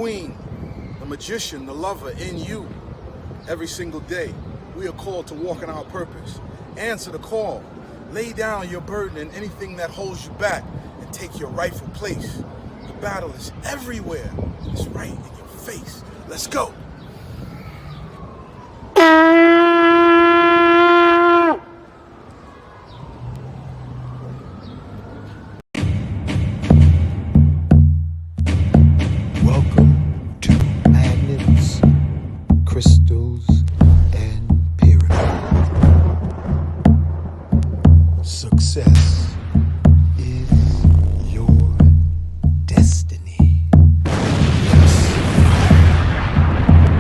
queen, the magician, the lover in you. Every single day, we are called to walk in our purpose. Answer the call. Lay down your burden and anything that holds you back and take your rightful place. The battle is everywhere. It's right in your face. Let's go. Welcome to Magnets, Crystals, and Pyramids. Success is your destiny. Yes.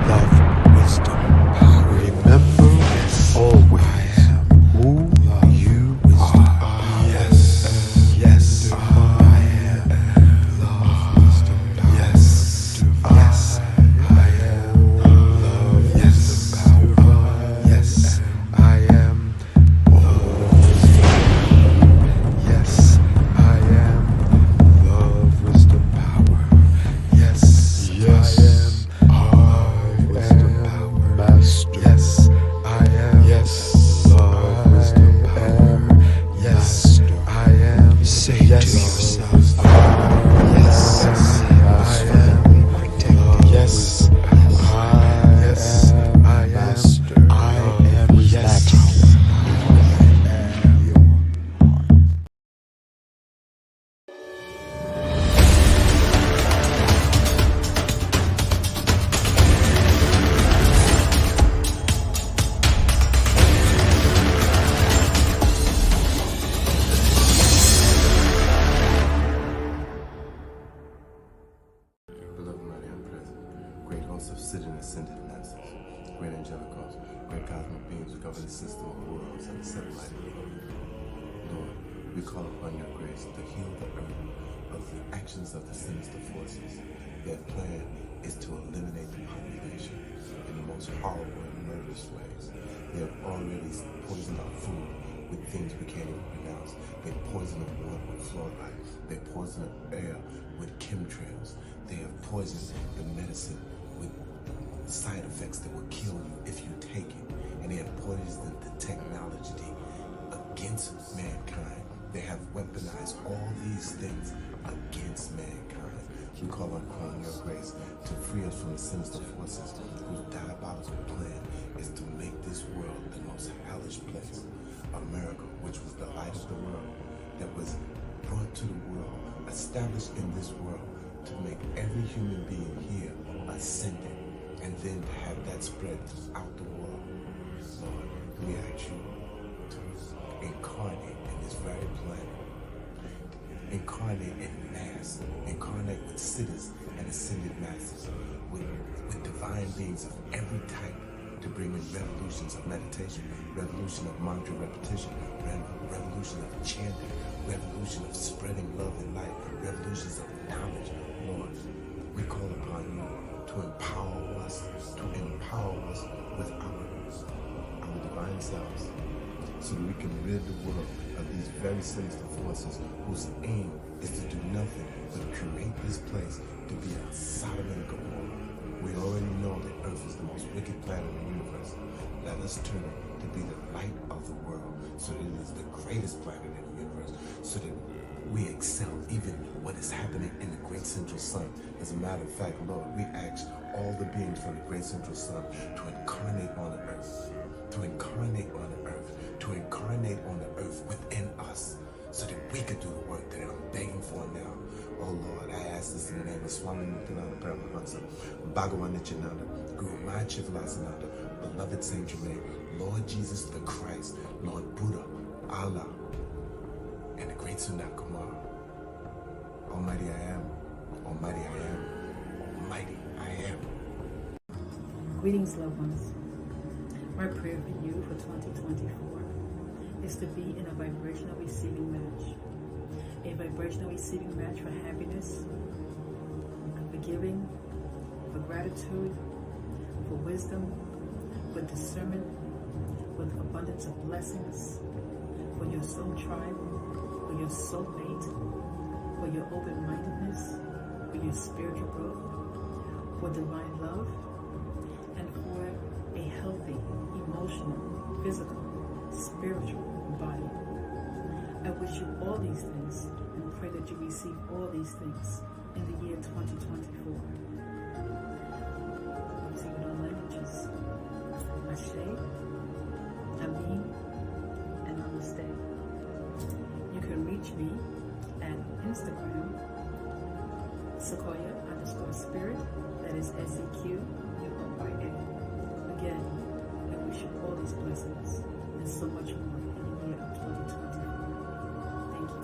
Love, wisdom, power. Remember always who you are. Yes. Yes. I am love, wisdom, power. Yes. Yes. I am love, yes, power. Yes. I am love, yes, I am love, wisdom, power. Yes, yes, I am love, wisdom, power. Master. Yes, I am. Yes, love, wisdom, power. Yes, I am. Say to yourself, yes, I am protected. Yes, I am master. I am relaxed. Beloved mighty omnipresent, great hosts of sitting ascended masters, great angelic hosts, great cosmic beings who govern the system of worlds and the seven light world. Lord, we call upon your grace to heal the earth of the actions of the sinister forces. Their plan is to eliminate the population in the most horrible and murderous ways. They have already poisoned our food with things we can't even pronounce. They poison the water with fluoride. They poison the air with chemtrails. They have poisoned the medicine with side effects that will kill you if you take it. And they have poisoned the technology against mankind. They have weaponized all these things against mankind. We call upon your grace to free us from the sinister forces whose diabolical plan is to make this world the most hellish place. America, which was the light of the world, that was brought to the world, established in this world, to make every human being here ascendant, and then to have that spread throughout the world. Lord, we ask you to incarnate in this very planet, incarnate in mass, incarnate with sitters and ascended masters, with divine beings of every type, to bring in revolutions of meditation, revolution of mantra repetition, revolution of chanting, revolution of spreading love and light, revolutions of knowledge. Lord, we call upon you to empower us with our divine selves, so that we can rid the world of these very sinister forces whose aim is to do nothing but create this place to be a Sodom and Gomorrah. We already know that Earth is the most wicked planet in the universe. Let us turn it to be the light of the world, so that it is the greatest planet in the universe, so that we excel even what is happening in the great central sun. As a matter of fact, Lord, we ask all the beings from the great central sun to incarnate on the earth, to incarnate on the earth, to incarnate on the earth within us, so that we could do the work that I'm begging for now. Oh Lord, I ask this in the name of Swami Muktananda Paramahansa, Bhagavan Nityananda, Guru Mahā Chivilasananda, beloved Saint Germain, Lord Jesus the Christ, Lord Buddha, Allah, and the great Sundar Kumar. Almighty I am, Almighty I am, Almighty I am. Greetings, loved ones. My prayer for you for 2024 is to be in a vibrational receiving match. A vibrational receiving match for happiness, for giving, for gratitude, for wisdom, for discernment, with abundance of blessings, for your soul tribe, for your soulmate, for your open-mindedness, for your spiritual growth, for divine love, and for a healthy, emotional, physical, spiritual body. I wish you all these things and pray that you receive all these things in the year 2024. Receive it all languages. Ashe, Amin, and Namaste. You can reach me at Instagram, Sequoia_spirit, that is SEQUOIA. Again, I wish you all these blessings and so much more in the year of 2024. Thank you.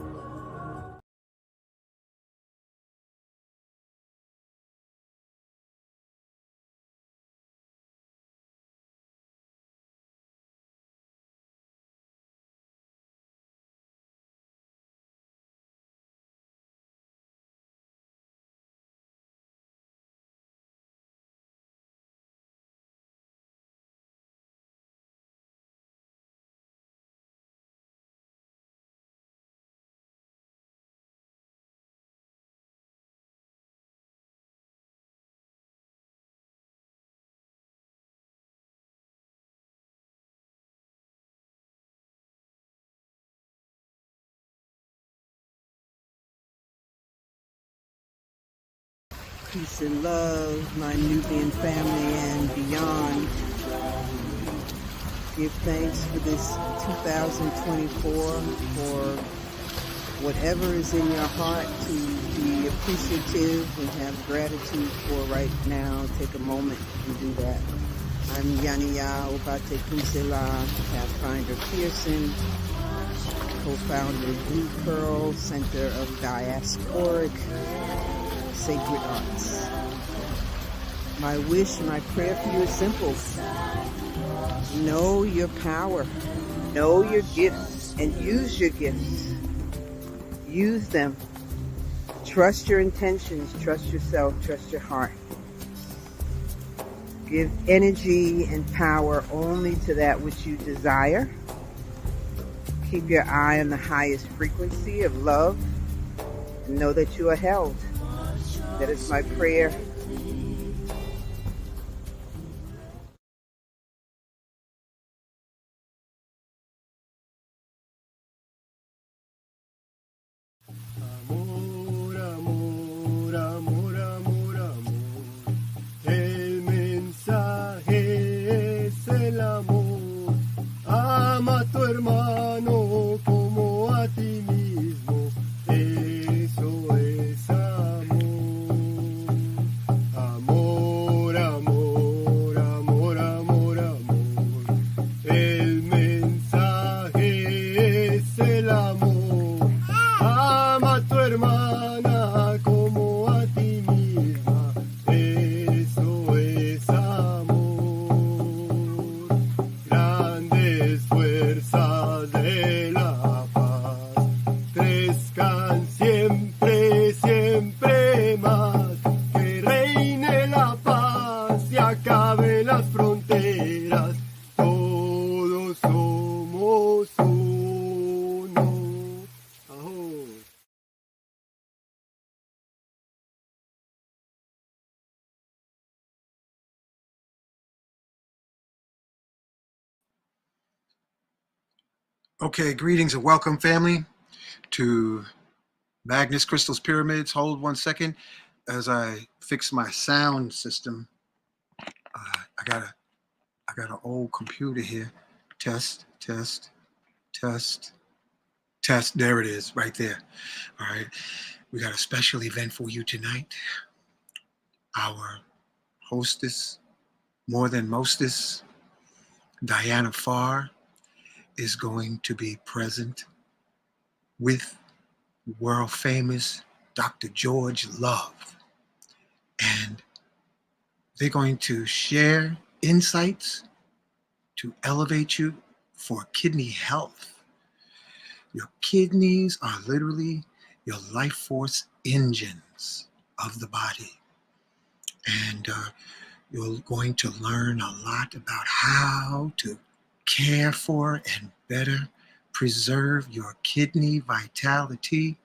Peace and love, my Nubian family and beyond. Give thanks for this 2024, for whatever is in your heart to be appreciative and have gratitude for right now. Take a moment and do that. I'm Yaniya Obate Kusela, Pathfinder Pearson, co-founder of Blue Pearl Center of Diasporic Sacred Arts. My wish, my prayer for you is simple. Know your power, know your gifts, and use your gifts. Use them. Trust your intentions, trust yourself, trust your heart. Give energy and power only to that which you desire. Keep your eye on the highest frequency of love, and know that you are held. That is my prayer. Amor, amor, amor, amor, amor. El mensaje es el amor. Ama a tu hermano como a ti mismo. Eso es amor. Amor, amor, amor, amor, amor. El mensaje es el amor. Ama a tu hermana como a ti misma. Eso es amor. Grandes fuerzas de la paz crezcan siempre, siempre más. Que reine la paz y acabe las fronteras. Todos somos uno. Ajo. Okay, greetings and welcome, family, to Magnus Crystals Pyramids. Hold 1 second as I fix my sound system. I got an old computer here. Test, test, test, test. There it is, right there. All right, we got a special event for you tonight. Our hostess, more than mostess, Diana Farr, is going to be present with world famous Dr. George Love. And they're going to share insights to elevate you for kidney health. Your kidneys are literally your life force engines of the body. And you're going to learn a lot about how to care for and better preserve your kidney vitality.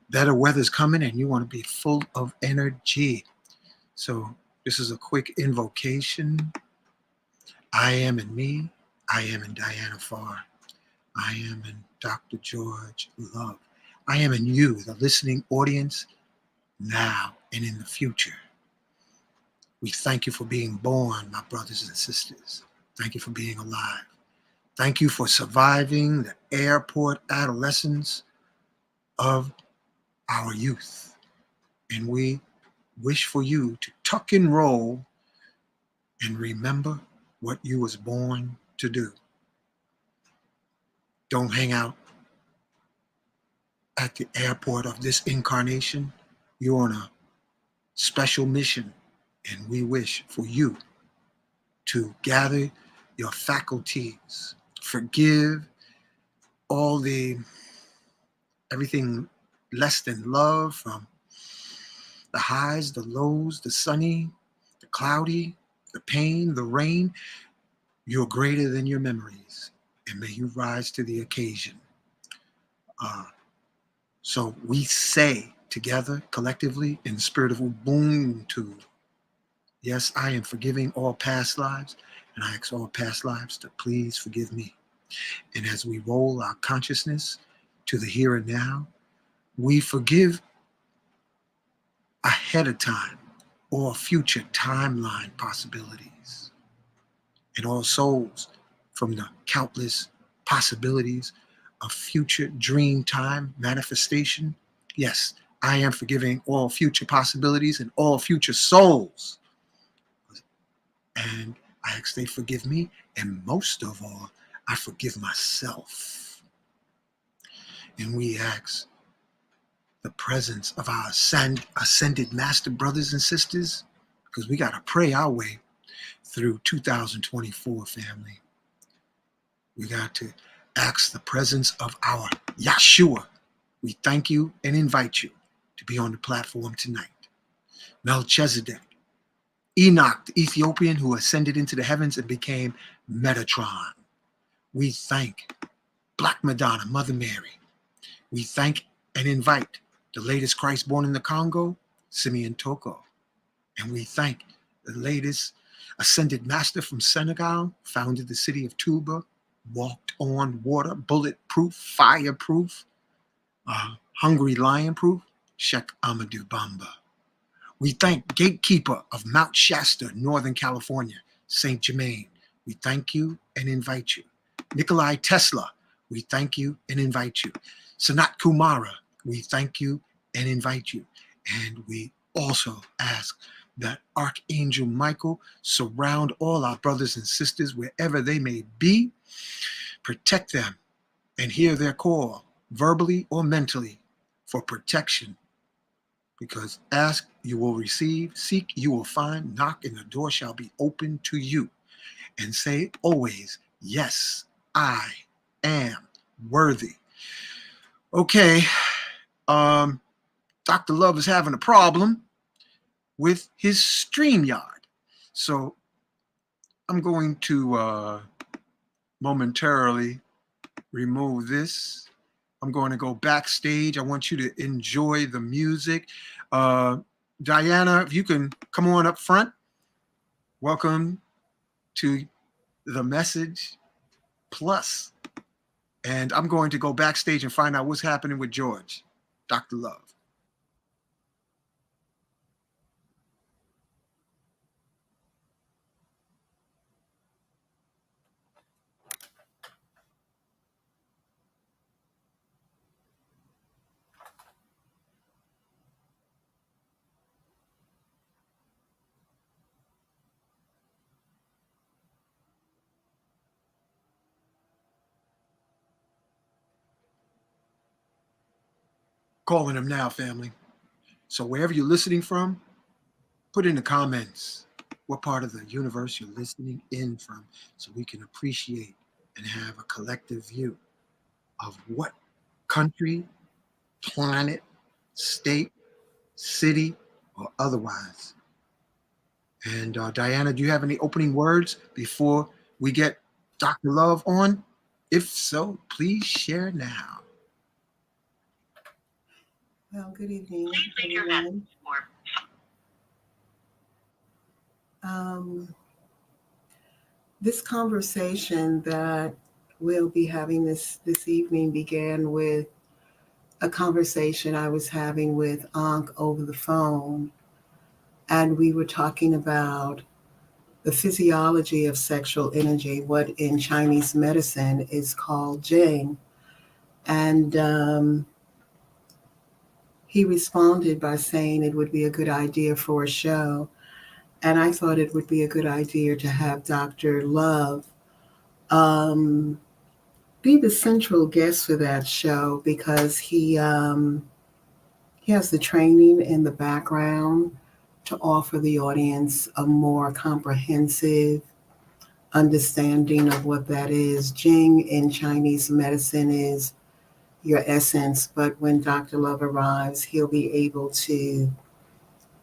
Better weather's coming and you want to be full of energy. So this is a quick invocation. I am in me. I am in Diana Farr. I am in Dr. George Love. I am in you, the listening audience, now and in the future. We thank you for being born, my brothers and sisters. Thank you for being alive. Thank you for surviving the airport adolescence of our youth. And we wish for you to tuck and roll and remember what you was born to do. Don't hang out at the airport of this incarnation. You're on a special mission, and we wish for you to gather your faculties, forgive all the everything less than love, from the highs, the lows, the sunny, the cloudy, the pain, the rain. You're greater than your memories, and may you rise to the occasion. So we say together, collectively, in the spirit of Ubuntu, yes, I am forgiving all past lives, and I ask all past lives to please forgive me. And as we roll our consciousness to the here and now, we forgive ahead of time all future timeline possibilities, and all souls from the countless possibilities of future dream time manifestation. Yes, I am forgiving all future possibilities and all future souls. And I ask they forgive me, and most of all, I forgive myself. And we ask the presence of our ascended master brothers and sisters, because we got to pray our way through 2024, family. We got to ask the presence of our Yahshua. We thank you and invite you to be on the platform tonight. Melchizedek, Enoch, the Ethiopian who ascended into the heavens and became Metatron. We thank Black Madonna, Mother Mary. We thank and invite the latest Christ born in the Congo, Simeon Toko. And we thank the latest ascended master from Senegal, founded the city of Touba, walked on water, bulletproof, fireproof, hungry lion proof, Sheikh Amadou Bamba. We thank gatekeeper of Mount Shasta, Northern California, Saint Germain. We thank you and invite you. Nikolai Tesla, we thank you and invite you. Sanat Kumara, we thank you and invite you. And we also ask that Archangel Michael surround all our brothers and sisters wherever they may be, protect them and hear their call, verbally or mentally, for protection. Because ask, you will receive, seek, you will find, knock, and the door shall be open to you. And say always, yes, I am worthy. Okay, Dr. Love is having a problem with his StreamYard. So I'm going to momentarily remove this. I'm going to go backstage. I want you to enjoy the music. Diana, if you can come on up front. Welcome to the Message Plus. And I'm going to go backstage and find out what's happening with George, Dr. Love. Calling him now, family. So wherever you're listening from, put in the comments what part of the universe you're listening in from, so we can appreciate and have a collective view of what country, planet, state, city, or otherwise. And Diana, do you have any opening words before we get Dr. Love on? If so, please share now. Well, good evening, everyone. Um, this conversation that we'll be having this evening began with a conversation I was having with Ankh over the phone, and we were talking about the physiology of sexual energy, what in Chinese medicine is called Jing. And he responded by saying it would be a good idea for a show. And I thought it would be a good idea to have Dr. Love um, be the central guest for that show because he has the training in the background to offer the audience a more comprehensive understanding of what that is. Jing in Chinese medicine is your essence, but when Dr. Love arrives, he'll be able to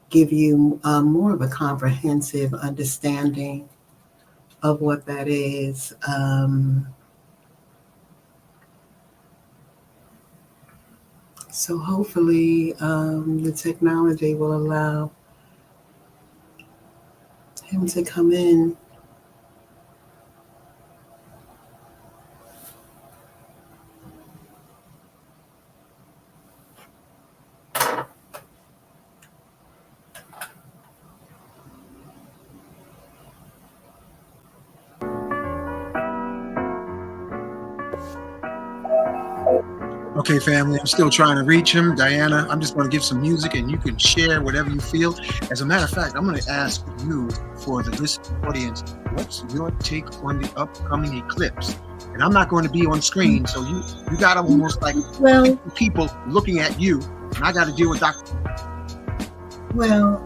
give you more of a comprehensive understanding of what that is. So hopefully the technology will allow him to come in. Okay, family, I'm still trying to reach him. Diana, I'm just going to give some music and you can share whatever you feel. As a matter of fact, I'm going to ask you, for the listening audience, what's your take on the upcoming eclipse? And I'm not going to be on screen, so you got almost like Well, people looking at you, and I got to deal with Dr. well,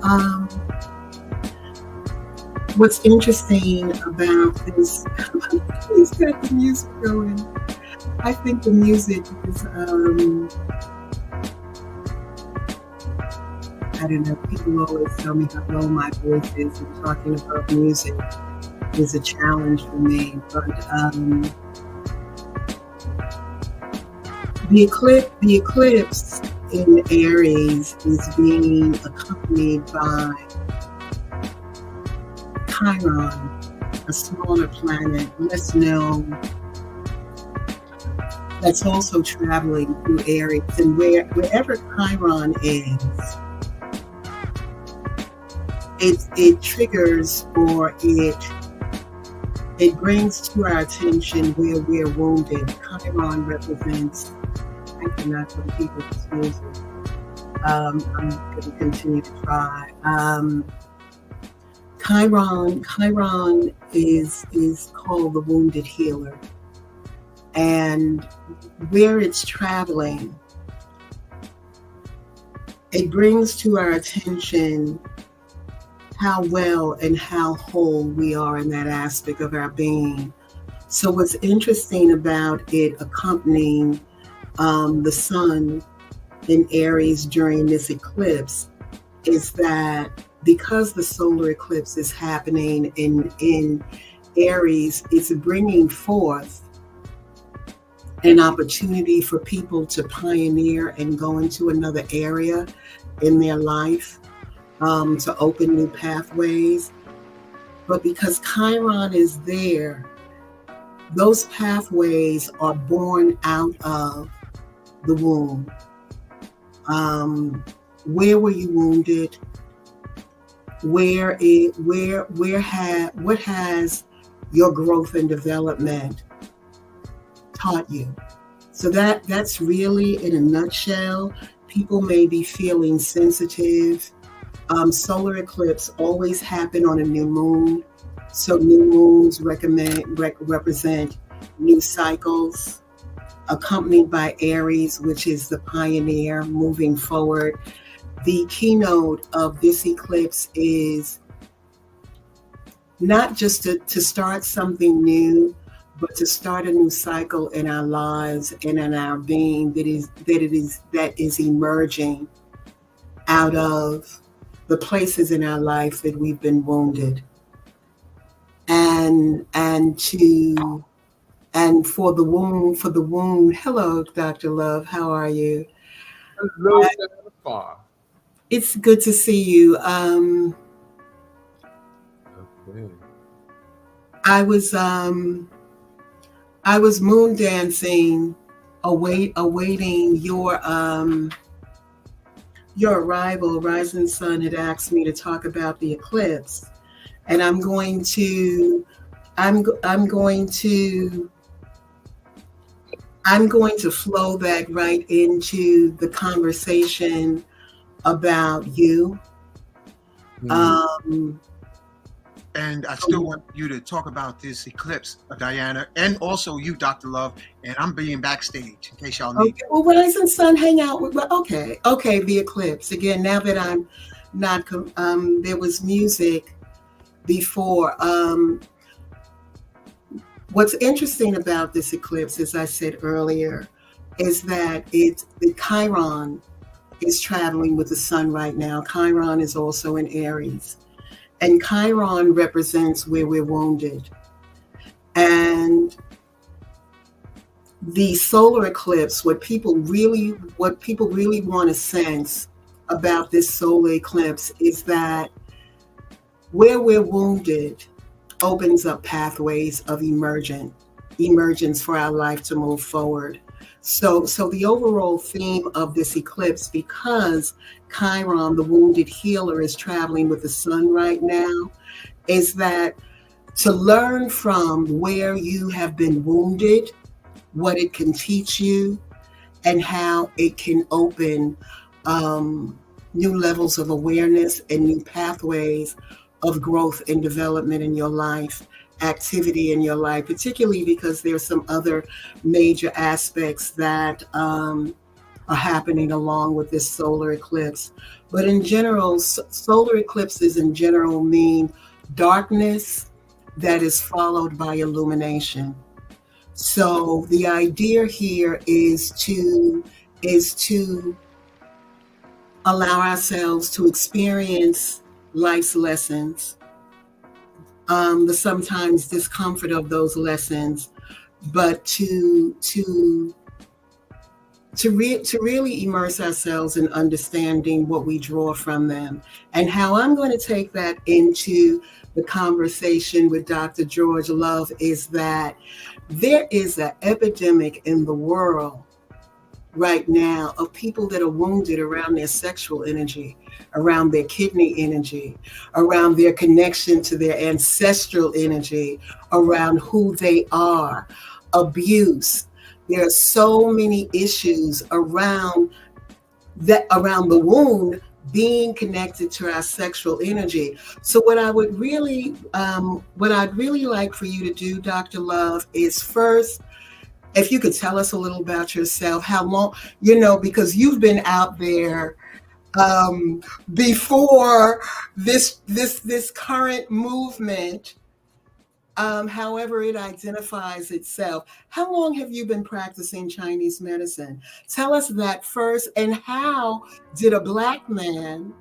what's interesting about this, he's got the music going. I think the music is, I don't know, people always tell me how low my voice is, and talking about music is a challenge for me. But the eclipse in Aries is being accompanied by Chiron, a smaller planet, less known, that's also traveling through Aries. And wherever Chiron is, it triggers or it brings to our attention where we're wounded. Chiron represents, I cannot compete with this music. I'm going to continue to try. Chiron is called the wounded healer. And where it's traveling, it brings to our attention how well and how whole we are in that aspect of our being. So what's interesting about it accompanying the sun in Aries during this eclipse is that because the solar eclipse is happening in Aries, it's bringing forth an opportunity for people to pioneer and go into another area in their life, to open new pathways. But because Chiron is there, those pathways are born out of the womb. Where were you wounded? What has your growth and development taught you? So that's really in a nutshell. People may be feeling sensitive. Solar eclipse always happen on a new moon. So new moons represent new cycles, accompanied by Aries, which is the pioneer moving forward. The keynote of this eclipse is not just to start something new, but to start a new cycle in our lives and in our being that is emerging out of the places in our life that we've been wounded. And for the wound. Hello, Dr. Love. How are you? Hello, Jennifer. It's good to see you. Okay. I was moon dancing, awaiting your arrival. Rising Sun had asked me to talk about the eclipse, and I'm going to flow back right into the conversation about you. Mm. Um, And I still want you to talk about this eclipse, Diana, and also you, Dr. Love. And I'm being backstage in case y'all need. okay, well, Rising Sun, hang out with. Well, okay, the eclipse again. Now that I'm not, there was music before. What's interesting about this eclipse, as I said earlier, is that the Chiron is traveling with the sun right now. Chiron is also in Aries, and Chiron represents where we're wounded. And the solar eclipse, what people really want to sense about this solar eclipse is that where we're wounded opens up pathways of emergence for our life to move forward. So the overall theme of this eclipse, because Chiron, the wounded healer, is traveling with the sun right now, is that to learn from where you have been wounded, what it can teach you, and how it can open new levels of awareness and new pathways of growth and development in your life, activity in your life, particularly because there's some other major aspects that are happening along with this solar eclipse. But in general, solar eclipses in general mean darkness that is followed by illumination. So the idea here is to allow ourselves to experience life's lessons, the sometimes discomfort of those lessons, but to really immerse ourselves in understanding what we draw from them. And how I'm going to take that into the conversation with Dr. George Love is that there is an epidemic in the world right now of people that are wounded around their sexual energy, around their kidney energy, around their connection to their ancestral energy, around who they are, abuse. There are so many issues around the wound being connected to our sexual energy. So what I'd really like for you to do, Dr. Love, is first, if you could tell us a little about yourself, how long, because you've been out there before this current movement, however it identifies itself. How long have you been practicing Chinese medicine? Tell us that first, and how did a Black man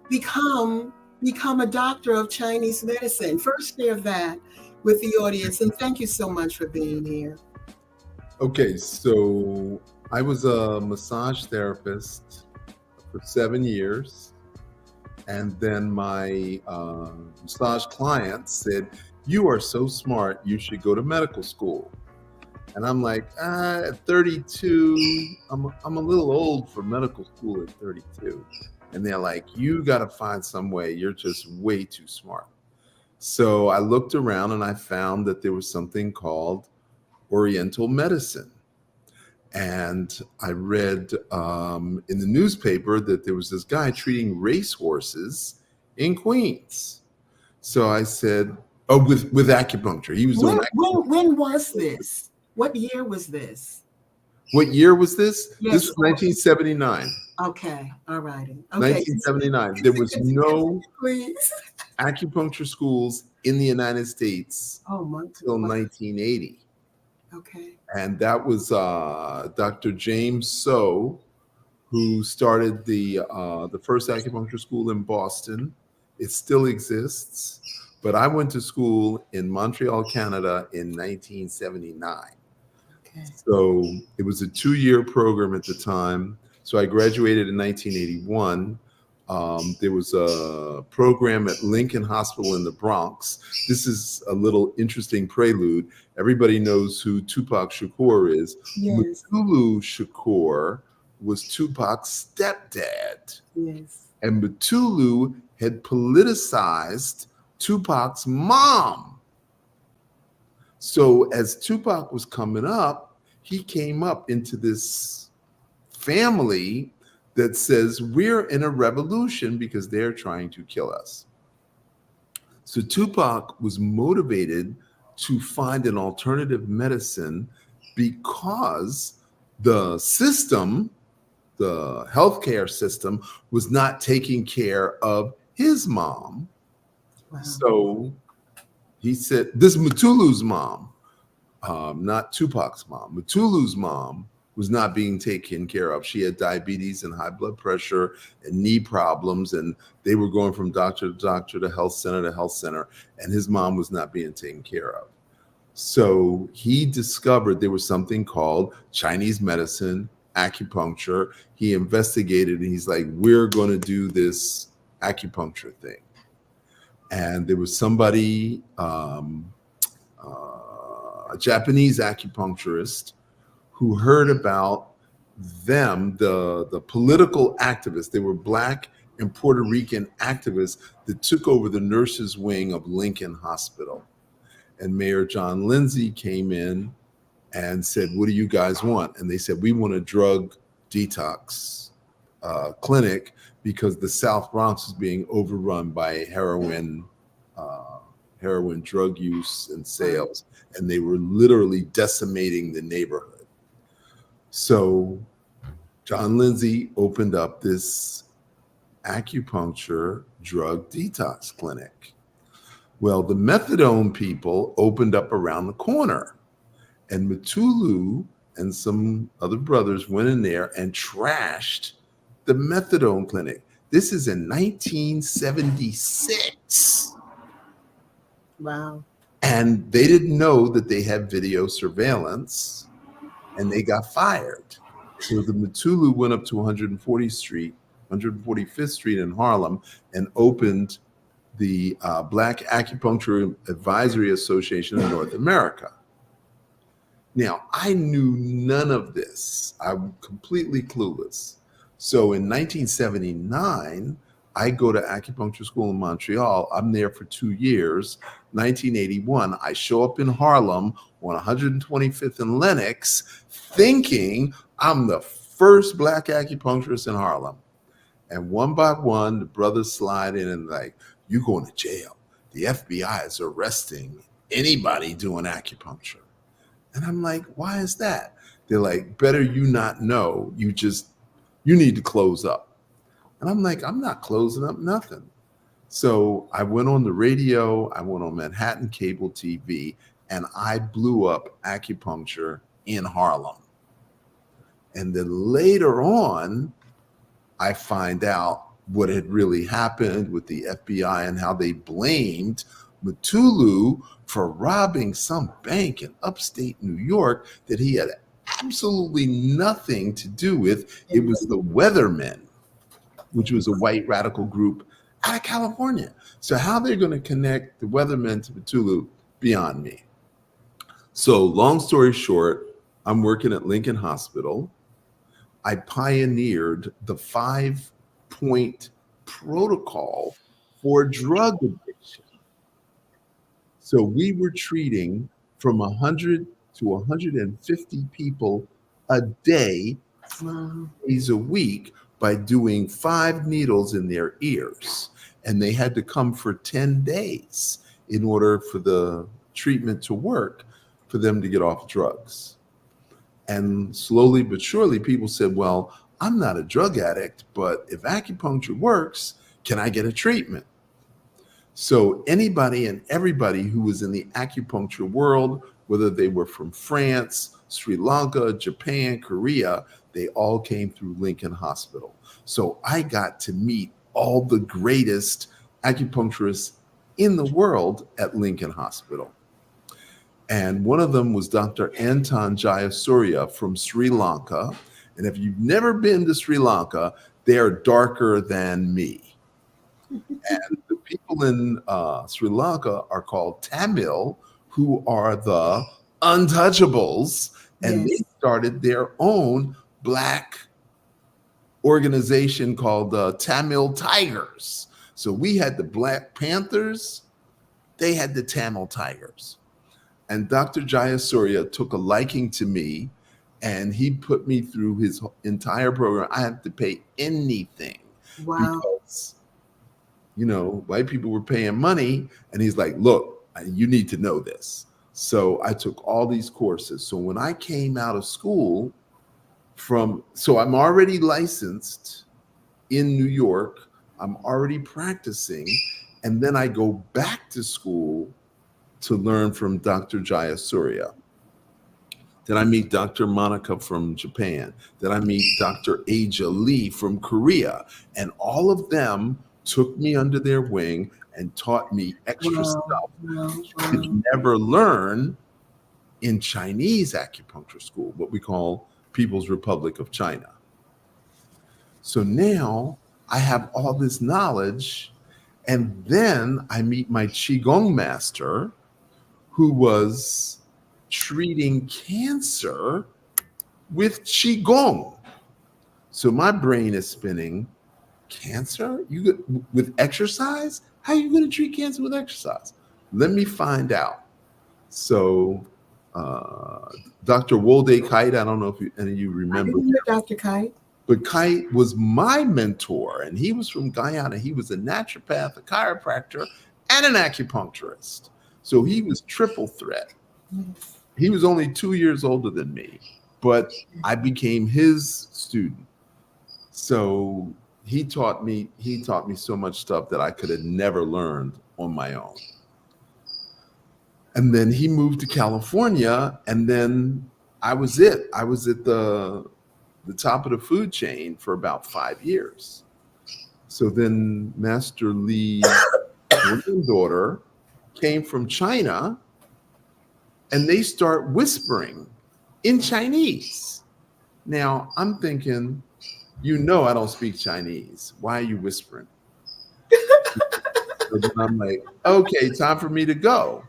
become a doctor of Chinese medicine? First, share that with the audience, and thank you so much for being here. Okay, so I was a massage therapist for 7 years, and then my massage client said, "You are so smart, you should go to medical school." And I'm like, at 32, I'm a little old for medical school at 32. And they're like, "You got to find some way. You're just way too smart." So I looked around and I found that there was something called Oriental medicine. And I read in the newspaper that there was this guy treating racehorses in Queens. So I said, "Oh, with acupuncture." He was doing acupuncture. When was this? What year was this? What year was this? Yes. This was 1979. Okay, all righty. Okay. 1979. There was no Please. acupuncture schools in the United States until 1980. Okay. And that was Dr. James So, who started the first acupuncture school in Boston. It still exists, but I went to school in Montreal, Canada in 1979. Okay. So it was a 2-year program at the time. So I graduated in 1981. There was a program at Lincoln Hospital in the Bronx. This is a little interesting prelude. Everybody knows who Tupac Shakur is. Yes. Mutulu Shakur was Tupac's stepdad. Yes. And Mutulu had politicized Tupac's mom. So as Tupac was coming up, he came up into this family that says we're in a revolution because they're trying to kill us. So Tupac was motivated to find an alternative medicine because the system, the healthcare system, was not taking care of his mom. Wow. So he said, this Mutulu's mom, not Tupac's mom, Mutulu's mom was not being taken care of. She had diabetes and high blood pressure and knee problems, and they were going from doctor to doctor to health center, and his mom was not being taken care of. So he discovered there was something called Chinese medicine, acupuncture. He investigated, and he's like, we're going to do this acupuncture thing. And there was somebody, a Japanese acupuncturist, who heard about them, the political activists. They were Black and Puerto Rican activists that took over the nurses' wing of Lincoln Hospital. And Mayor John Lindsay came in and said, what do you guys want? And they said, we want a drug detox clinic because the South Bronx is being overrun by heroin drug use and sales. And they were literally decimating the neighborhood. So John Lindsay opened up this acupuncture drug detox clinic. Well, the methadone people opened up around the corner, and Mutulu and some other brothers went in there and trashed the methadone clinic. This is in 1976. Wow. And they didn't know that they had video surveillance, and they got fired. So the Mutulu went up to 145th Street in Harlem and opened the Black Acupuncture Advisory Association of North America. Now, I knew none of this. I'm completely clueless. So in 1979, I go to acupuncture school in Montreal. I'm there for 2 years. 1981, I show up in Harlem on 125th and Lenox, thinking I'm the first Black acupuncturist in Harlem. And one by one, the brothers slide in and like, you going to jail. The FBI is arresting anybody doing acupuncture. And I'm like, why is that? They're like, better you not know. You need to close up. And I'm like, I'm not closing up nothing. So I went on the radio, I went on Manhattan cable TV, and I blew up acupuncture in Harlem. And then later on, I find out what had really happened with the FBI and how they blamed Mutulu for robbing some bank in upstate New York that he had absolutely nothing to do with. It was the Weathermen, which was a white radical group out of California. So how they're going to connect the Weathermen to Mutulu, beyond me. So long story short, I'm working at Lincoln Hospital. I pioneered the 5-point protocol for drug addiction. So we were treating from 100 to 150 people a day, 5 days a week, by doing 5 needles in their ears. And they had to come for 10 days in order for the treatment to work, for them to get off drugs. And slowly but surely, people said, well, I'm not a drug addict, but if acupuncture works, can I get a treatment? So anybody and everybody who was in the acupuncture world, whether they were from France, Sri Lanka, Japan, Korea, they all came through Lincoln Hospital. So I got to meet all the greatest acupuncturists in the world at Lincoln Hospital. And one of them was Dr. Anton Jayasuriya from Sri Lanka. And if you've never been to Sri Lanka, they are darker than me. And the people in Sri Lanka are called Tamil, who are the untouchables, and they started their own black organization called the Tamil Tigers. So we had the Black Panthers, they had the Tamil Tigers. And Dr. Jayasuriya took a liking to me, and he put me through his entire program. I had to pay anything because, you know, white people were paying money, and he's like, look, you need to know this. So I took all these courses. So when I came out of school so I'm already licensed in New York, I'm already practicing, and then I go back to school to learn from Dr. Jayasuriya. Then I meet Dr. Monica from Japan. Then I meet Dr. Aja Lee from Korea. And all of them took me under their wing and taught me extra stuff you could never learn in Chinese acupuncture school, what we call People's Republic of China. So now I have all this knowledge, and then I meet my Qigong master, who was treating cancer with Qigong. So my brain is spinning. Cancer? With exercise? How are you going to treat cancer with exercise? Let me find out. So Dr. Wolde Kite, I don't know if any of you remember. I didn't hear Dr. Kite. But Kite was my mentor, and he was from Guyana. He was a naturopath, a chiropractor, and an acupuncturist. So he was triple threat. He was only 2 years older than me, but I became his student. So he taught me so much stuff that I could have never learned on my own. And then he moved to California, and then I was at the top of the food chain for about 5 years. So then Master Lee's granddaughter came from China, and they start whispering in Chinese. Now I'm thinking, you know, I don't speak Chinese. Why are you whispering? So then I'm like, okay, time for me to go.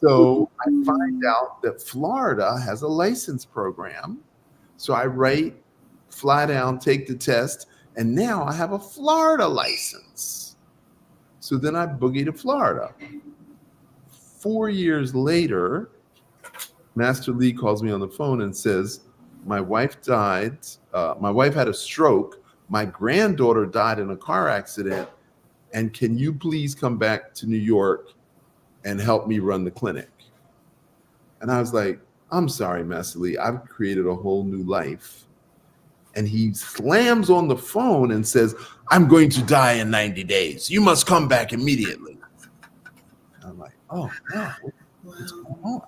So I find out that Florida has a license program. So I write, fly down, take the test, and now I have a Florida license. So then I boogie to Florida. 4 years later, Master Lee calls me on the phone and says, my wife died. My wife had a stroke. My granddaughter died in a car accident. And can you please come back to New York and help me run the clinic? And I was like, I'm sorry, Master Lee, I've created a whole new life. And he slams on the phone and says, I'm going to die in 90 days. You must come back immediately. And I'm like, oh, no, what's going on?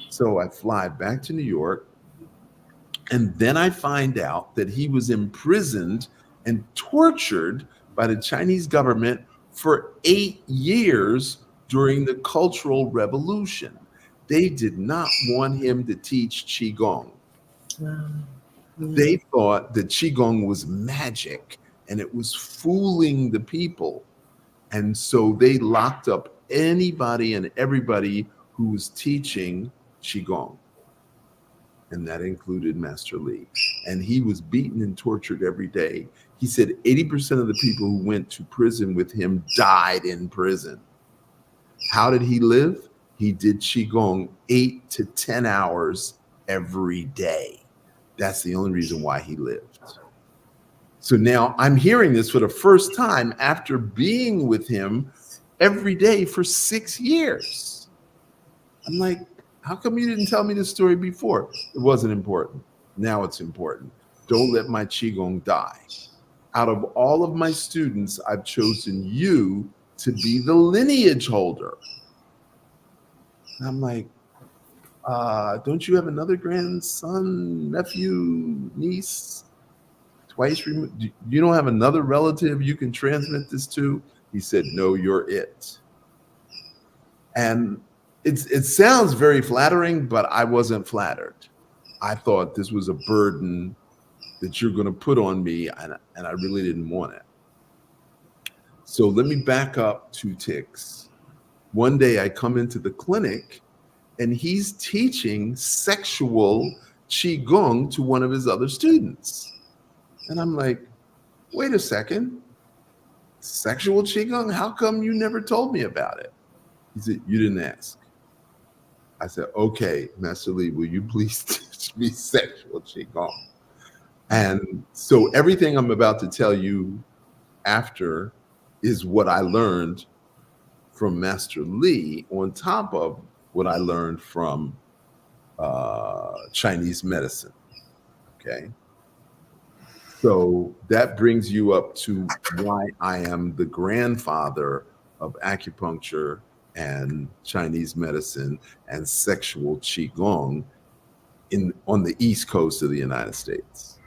So I fly back to New York. And then I find out that he was imprisoned and tortured by the Chinese government for 8 years during the Cultural Revolution. They did not want him to teach Qigong. They thought that Qigong was magic and it was fooling the people. And so they locked up anybody and everybody who was teaching Qigong. And that included Master Lee. And he was beaten and tortured every day. He said 80% of the people who went to prison with him died in prison. How did he live? He did Qigong 8 to 10 hours every day. That's the only reason why he lived. So now I'm hearing this for the first time after being with him every day for 6 years. I'm like, how come you didn't tell me this story before? It wasn't important. Now it's important. Don't let my Qigong die. Out of all of my students, I've chosen you to be the lineage holder. And I'm like, don't you have another grandson, nephew, niece? Twice removed? You don't have another relative you can transmit this to? He said, no, you're it. And it sounds very flattering, but I wasn't flattered. I thought this was a burden that you're going to put on me, and I really didn't want it. So let me back up 2 ticks. One day I come into the clinic and he's teaching sexual Qigong to one of his other students. And I'm like, wait a second, sexual Qigong? How come you never told me about it? He said, you didn't ask. I said, okay, Master Lee, will you please teach me sexual Qigong? And so everything I'm about to tell you after is what I learned from Master Lee on top of what I learned from Chinese medicine, okay? So that brings you up to why I am the grandfather of acupuncture and Chinese medicine and sexual Qigong on the East Coast of the United States.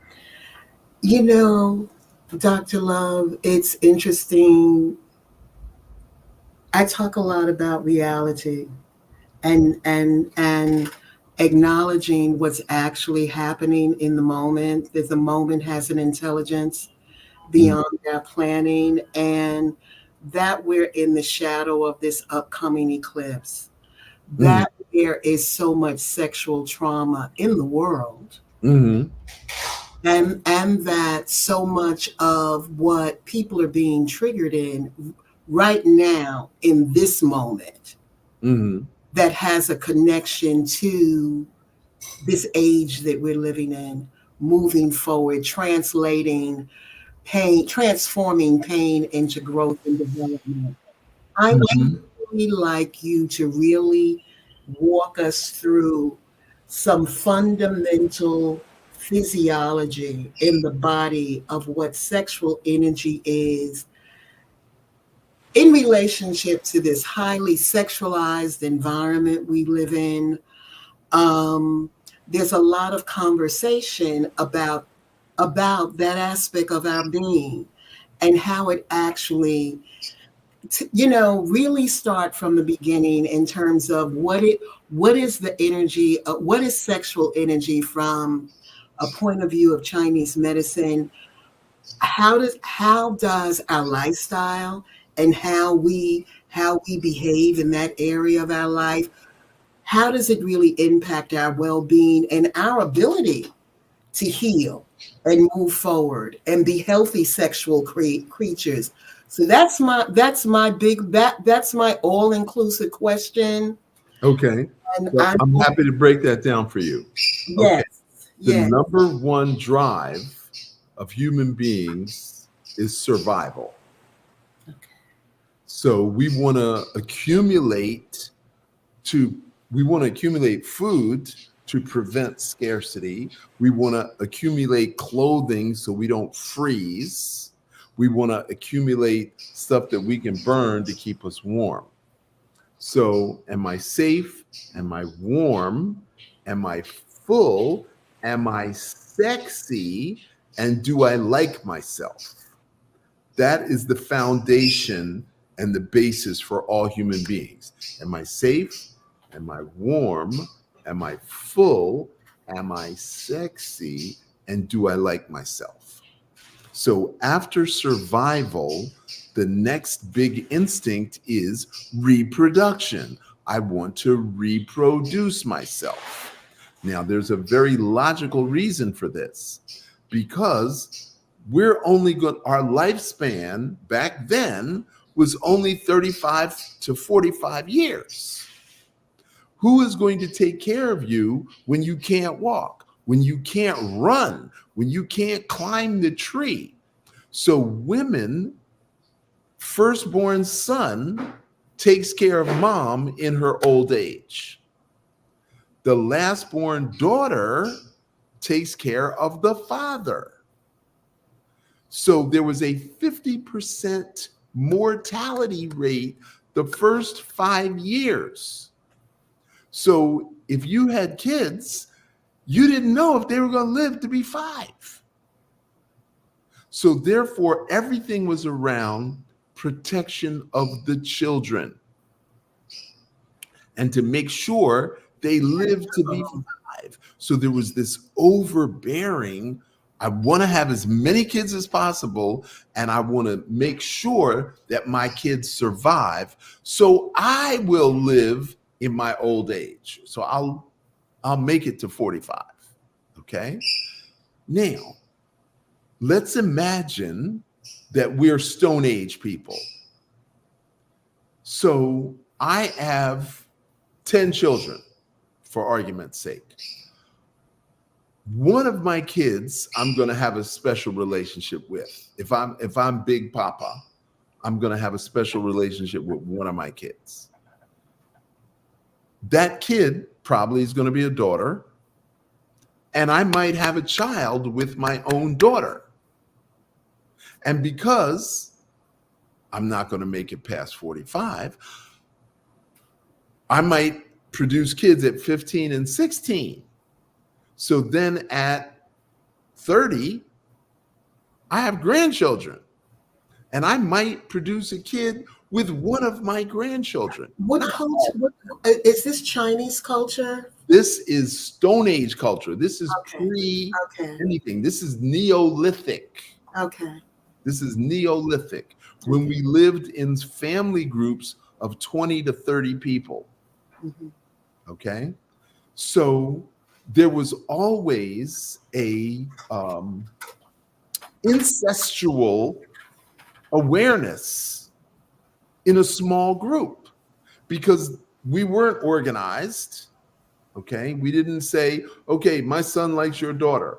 You know, Dr. Love, it's interesting. I talk a lot about reality and acknowledging what's actually happening in the moment, that the moment has an intelligence beyond our planning, and that we're in the shadow of this upcoming eclipse. That there is so much sexual trauma in the world. Mm-hmm. And that so much of what people are being triggered in right now in this moment that has a connection to this age that we're living in, moving forward, translating pain, transforming pain into growth and development. I would really like you to really walk us through some fundamental physiology in the body of what sexual energy is in relationship to this highly sexualized environment we live in. There's a lot of conversation about that aspect of our being and how it actually, really start from the beginning in terms of what is the energy, what is sexual energy from a point of view of Chinese medicine. How does our lifestyle and how we behave in that area of our life, how does it really impact our well-being and our ability to heal and move forward and be healthy sexual creatures? So that's my all-inclusive question. Okay. And Well, I'm happy to break that down for you. Yes. Okay. The number one drive of human beings is survival. Okay. So we want to accumulate food to prevent scarcity. We want to accumulate clothing so we don't freeze. We want to accumulate stuff that we can burn to keep us warm. So am I safe? Am I warm? Am I full? Am I sexy? And do I like myself? That is the foundation and the basis for all human beings. Am I safe? Am I warm? Am I full? Am I sexy? And do I like myself? So after survival, the next big instinct is reproduction. I want to reproduce myself. Now, there's a very logical reason for this, because our lifespan back then was only 35 to 45 years. Who is going to take care of you when you can't walk, when you can't run, when you can't climb the tree? So women, firstborn son takes care of mom in her old age. The lastborn daughter takes care of the father. So there was a 50% mortality rate the first 5 years. So if you had kids, you didn't know if they were going to live to be 5. So therefore, everything was around protection of the children and to make sure they lived to be 5. So there was this overbearing, I want to have as many kids as possible, and I want to make sure that my kids survive, so I will live in my old age. So I'll make it to 45. Okay? Now, let's imagine that we're Stone Age people. So I have 10 children, for argument's sake. One of my kids, I'm going to have a special relationship with. If I'm Big Papa, I'm going to have a special relationship with one of my kids. That kid probably is going to be a daughter, and I might have a child with my own daughter. And because I'm not going to make it past 45, I might produce kids at 15 and 16. So then at 30, I have grandchildren, and I might produce a kid with one of my grandchildren. What culture? Is this Chinese culture? This is Stone Age culture. This is pre Okay. anything. This is Neolithic. Okay. This is Neolithic, when we lived in family groups of 20 to 30 people. Mhm. Okay? So there was always a incestual awareness in a small group, because we weren't organized. Okay? We didn't say, okay, my son likes your daughter.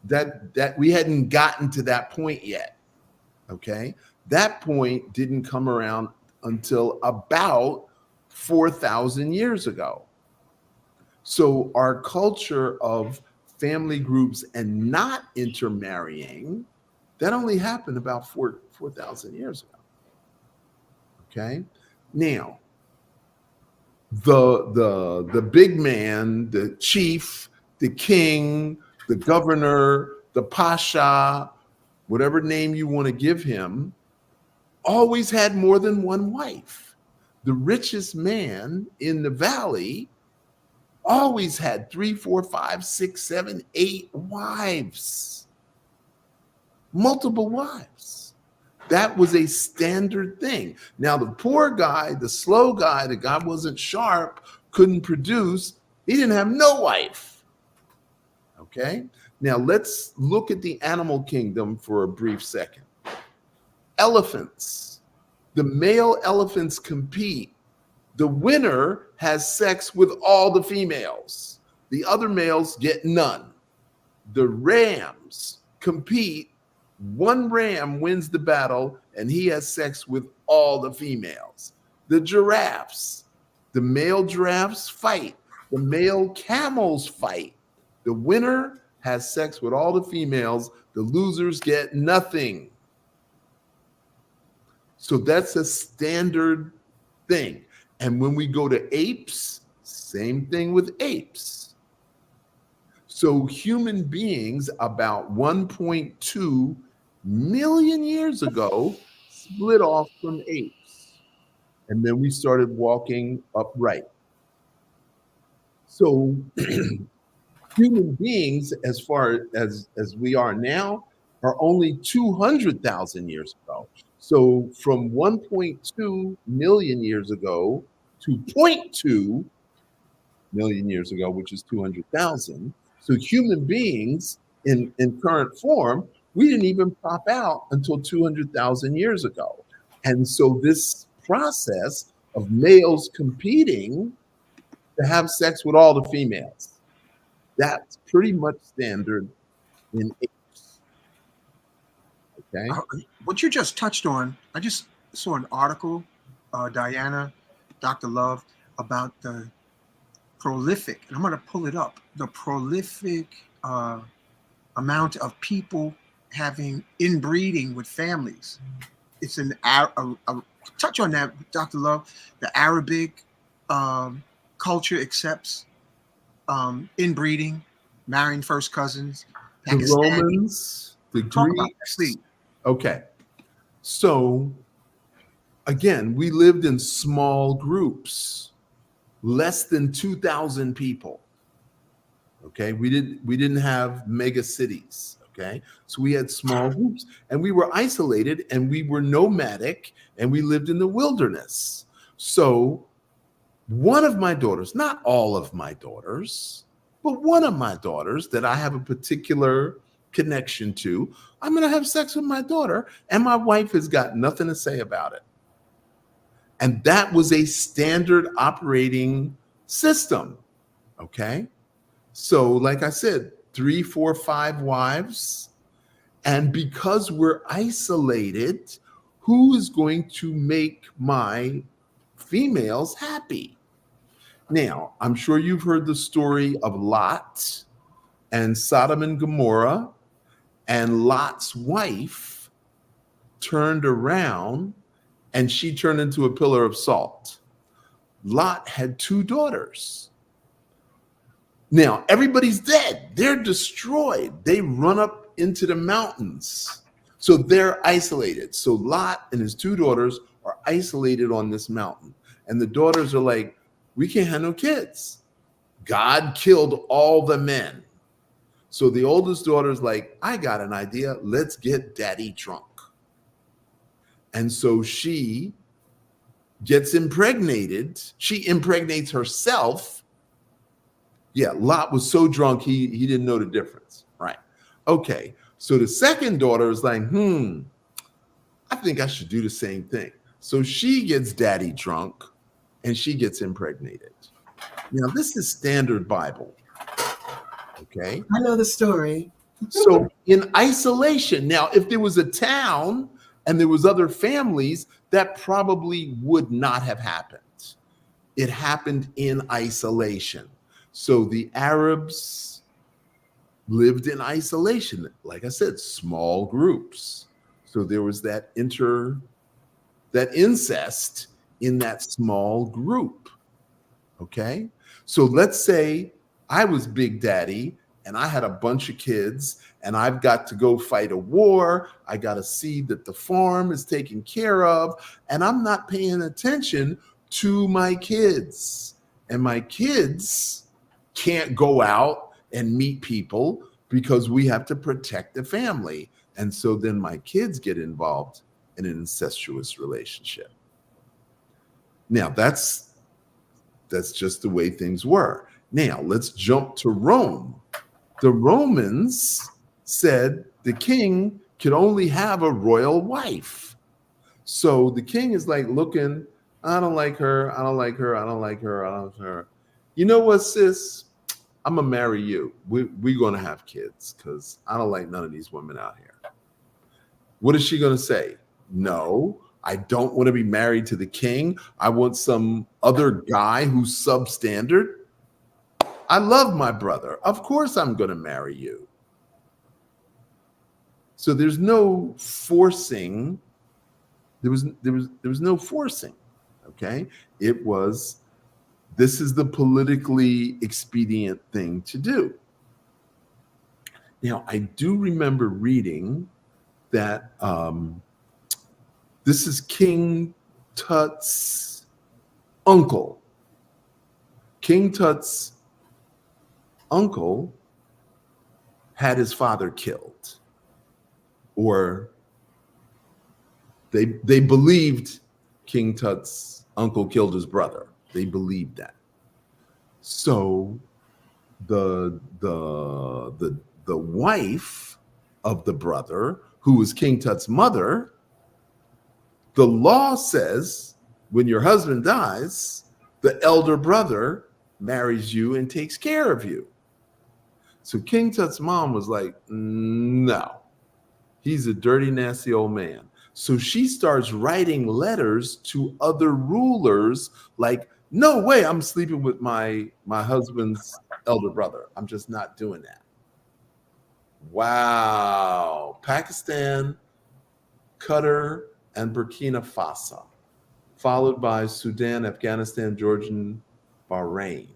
That we hadn't gotten to that point yet. Okay? That point didn't come around until about 4,000 years ago. So our culture of family groups and not intermarrying, that only happened about 4,000 years ago. Okay? Now, the big man, the chief, the king, the governor, the pasha, whatever name you want to give him, always had more than one wife. The richest man in the valley always had 3, 4, 5, 6, 7, 8 wives, multiple wives. That was a standard thing. Now, the poor guy, the slow guy, the guy wasn't sharp, couldn't produce, he didn't have no wife. Okay? Now, let's look at the animal kingdom for a brief second. Elephants. The male elephants compete. The winner has sex with all the females. The other males get none. The rams compete. One ram wins the battle, and he has sex with all the females. The giraffes. The male giraffes fight. The male camels fight. The winner has sex with all the females. The losers get nothing. So that's a standard thing. And when we go to apes, same thing with apes. So human beings about 1.2 million years ago split off from apes. And then we started walking upright. So human beings, as far as we are now, are only 200,000 years ago. So from 1.2 million years ago to 0.2 million years ago, which is 200,000. So human beings in current form, we didn't even pop out until 200,000 years ago. And so this process of males competing to have sex with all the females, that's pretty much standard in apes. Okay. What you just touched on, I just saw an article, Diana, Dr. Love, about the prolific, and I'm going to pull it up, the prolific amount of people having inbreeding with families. It's touch on that, Dr. Love. The Arabic culture accepts inbreeding, marrying first cousins. The Romans, the Greeks. Okay. So again, we lived in small groups, less than 2,000 people. Okay, we didn't have mega cities. Okay. So we had small groups and we were isolated and we were nomadic and we lived in the wilderness. So one of my daughters, not all of my daughters, but one of my daughters that I have a particular connection to, I'm going to have sex with my daughter and my wife has got nothing to say about it. And that was a standard operating system. Okay. So, like I said, 3, 4, 5 wives. And because we're isolated, who is going to make my females happy? Now, I'm sure you've heard the story of Lot and Sodom and Gomorrah, and Lot's wife turned around and she turned into a pillar of salt. Lot had 2 daughters. Now, everybody's dead. They're destroyed. They run up into the mountains. So they're isolated. So Lot and his 2 daughters are isolated on this mountain. And the daughters are like, we can't have no kids. God killed all the men. So the oldest daughter's like, I got an idea. Let's get daddy drunk. And so she gets impregnated. She impregnates herself. Yeah, Lot was so drunk, he didn't know the difference. Right. Okay. So the second daughter is like, I think I should do the same thing. So she gets daddy drunk and she gets impregnated. Now, this is standard Bible. Okay. I know the story. So in isolation, now, if there was a town and there was other families, that probably would not have happened. It happened in isolation. So the Arabs lived in isolation. Like I said, small groups. So there was that incest in that small group. Okay. So let's say I was Big Daddy and I had a bunch of kids and I've got to go fight a war. I got to see that the farm is taken care of and I'm not paying attention to my kids. And my kids can't go out and meet people because we have to protect the family. And so then my kids get involved in an incestuous relationship. Now, that's just the way things were. Now, let's jump to Rome. The Romans said the king could only have a royal wife. So the king is like looking, I don't like her, I don't like her, I don't like her, I don't like her. You know what, sis? I'm going to marry you. We're going to have kids because I don't like none of these women out here. What is she going to say? No, I don't want to be married to the king. I want some other guy who's substandard. I love my brother. Of course I'm going to marry you. So there's no forcing. There was no forcing. Okay? It was, this is the politically expedient thing to do. Now, I do remember reading that this is King Tut's uncle. King Tut's uncle had his father killed, or they believed King Tut's uncle killed his brother. They believed that. So the wife of the brother, who was King Tut's mother, the law says when your husband dies, the elder brother marries you and takes care of you. So King Tut's mom was like, no, he's a dirty, nasty old man. So she starts writing letters to other rulers like, no way, I'm sleeping with my husband's elder brother. I'm just not doing that. Wow. Pakistan, Qatar, and Burkina Faso, followed by Sudan, Afghanistan, Jordan, Bahrain.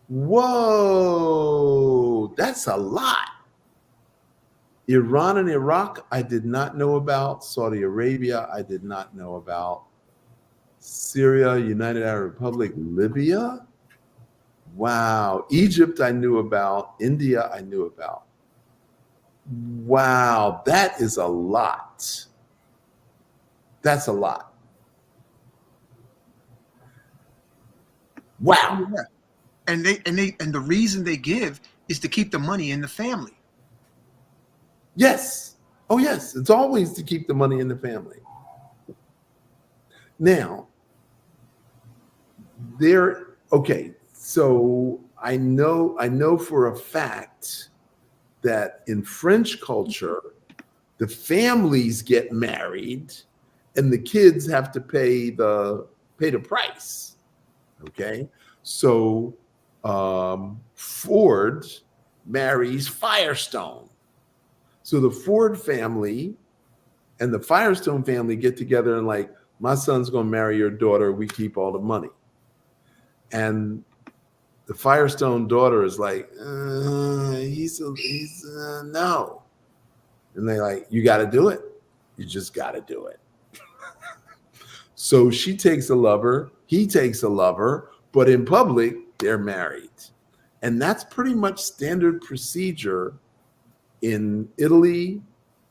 Whoa, that's a lot. Iran and Iraq, I did not know about. Saudi Arabia, I did not know about. Syria, United Arab Republic, Libya. Wow. Egypt, I knew about. India, I knew about. Wow, that is a lot. That's a lot. Wow. Yeah. And the reason they give is to keep the money in the family. Yes. Oh, yes. It's always to keep the money in the family. Now, okay. So I know for a fact that in French culture, the families get married and the kids have to pay the price. Okay. So Ford marries Firestone. So the Ford family and the Firestone family get together and like, my son's going to marry your daughter. We keep all the money. And the Firestone daughter is like, he's no. And they're like, you got to do it. You just got to do it. So she takes a lover, he takes a lover, but in public, they're married. And that's pretty much standard procedure in Italy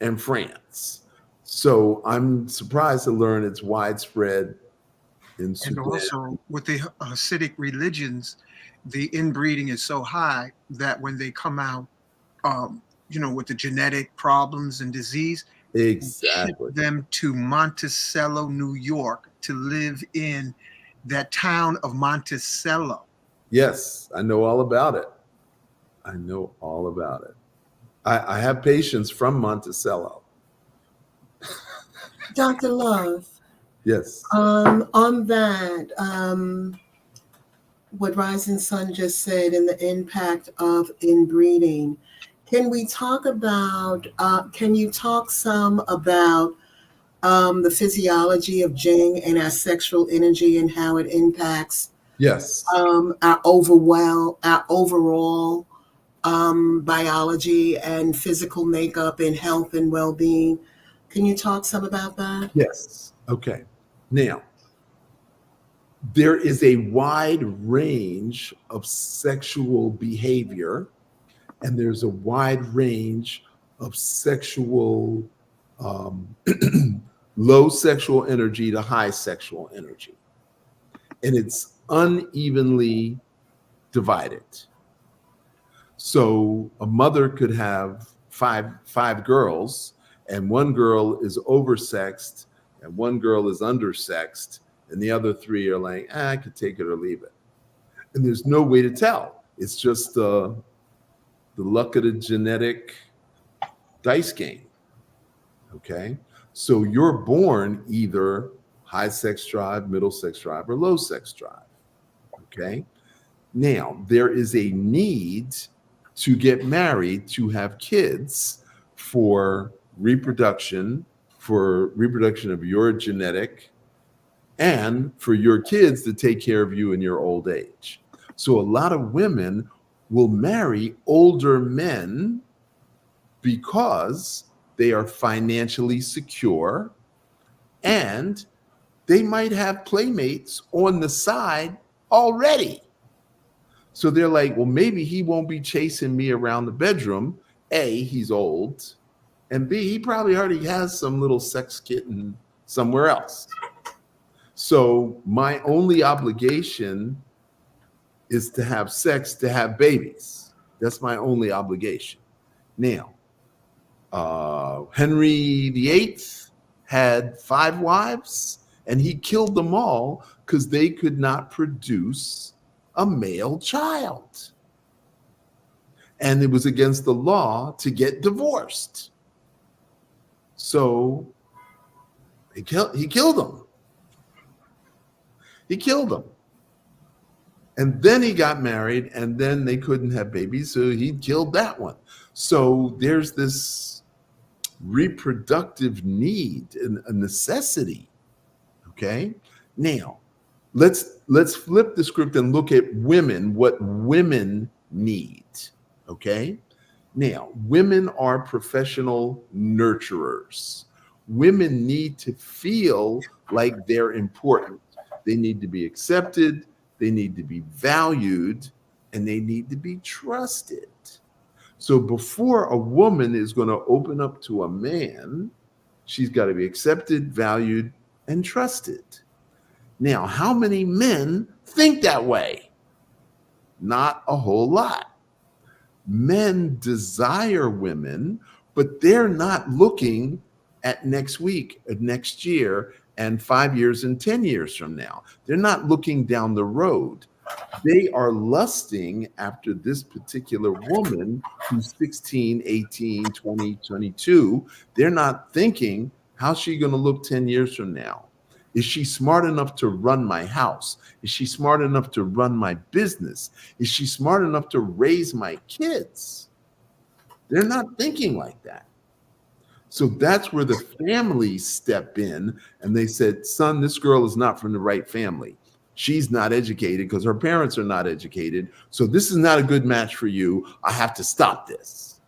and France. So I'm surprised to learn it's widespread in And Sudan. also with the Hasidic religions, the inbreeding is so high that when they come out, with the genetic problems and disease, ship Exactly. them to Monticello, New York, to live in that town of Monticello. Yes, I know all about it. I know all about it. I have patients from Monticello. Dr. Love, Yes. on that, what Rising Sun just said and the impact of inbreeding, can we talk about, can you talk some about the physiology of Jing and our sexual energy and how it impacts Yes. our overall biology and physical makeup and health and well-being? Can you talk some about that? Yes. Okay. Now, there is a wide range of sexual behavior, and there's a wide range of sexual low sexual energy to high sexual energy. And it's unevenly divided. So a mother could have five girls, and one girl is oversexed, and one girl is undersexed, and the other three are like, I could take it or leave it. And there's no way to tell. It's just the luck of the genetic dice game. Okay. So you're born either high sex drive, middle sex drive, or low sex drive. Okay. Now, there is a need to get married, to have kids for reproduction of your genetic, and for your kids to take care of you in your old age. So a lot of women will marry older men because they are financially secure and they might have playmates on the side already. So they're like, well, maybe he won't be chasing me around the bedroom. A, he's old. And B, he probably already has some little sex kitten somewhere else. So my only obligation is to have sex, to have babies. That's my only obligation. Now, Henry VIII had 5 wives, and he killed them all because they could not produce a male child. And it was against the law to get divorced. So he killed them. He killed them. And then he got married, and then they couldn't have babies, so he killed that one. So there's this reproductive need and a necessity. Okay. Now, let's flip the script and look at women, what women need. Okay. Now, women are professional nurturers. Women need to feel like they're important. They need to be accepted, they need to be valued, and they need to be trusted. So before a woman is going to open up to a man, she's got to be accepted, valued, and trusted. Now, how many men think that way? Not a whole lot. Men desire women, but they're not looking at next week, or next year, and 5 years and 10 years from now. They're not looking down the road. They are lusting after this particular woman who's 16, 18, 20, 22. They're not thinking, how's she going to look 10 years from now? Is she smart enough to run my house? Is she smart enough to run my business? Is she smart enough to raise my kids? They're not thinking like that. So that's where the families step in and they said, son, this girl is not from the right family. She's not educated because her parents are not educated. So this is not a good match for you. I have to stop this.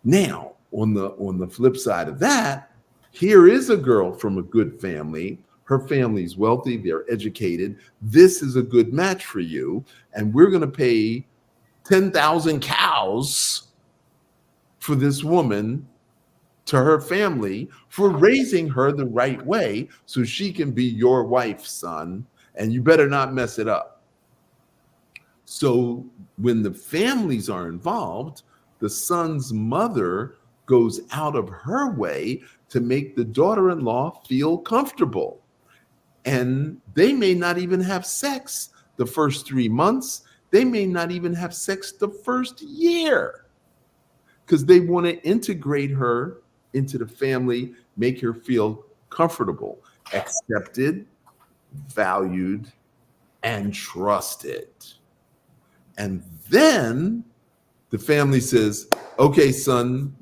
Now, on the flip side of that, here is a girl from a good family. Her family's wealthy, they're educated. This is a good match for you. And we're going to pay 10,000 cows for this woman to her family for raising her the right way so she can be your wife, son. And you better not mess it up. So when the families are involved, the son's mother goes out of her way to make the daughter-in-law feel comfortable. And they may not even have sex the first 3 months. They may not even have sex the first year because they want to integrate her into the family, make her feel comfortable, accepted, valued, and trusted. And then the family says, okay, son,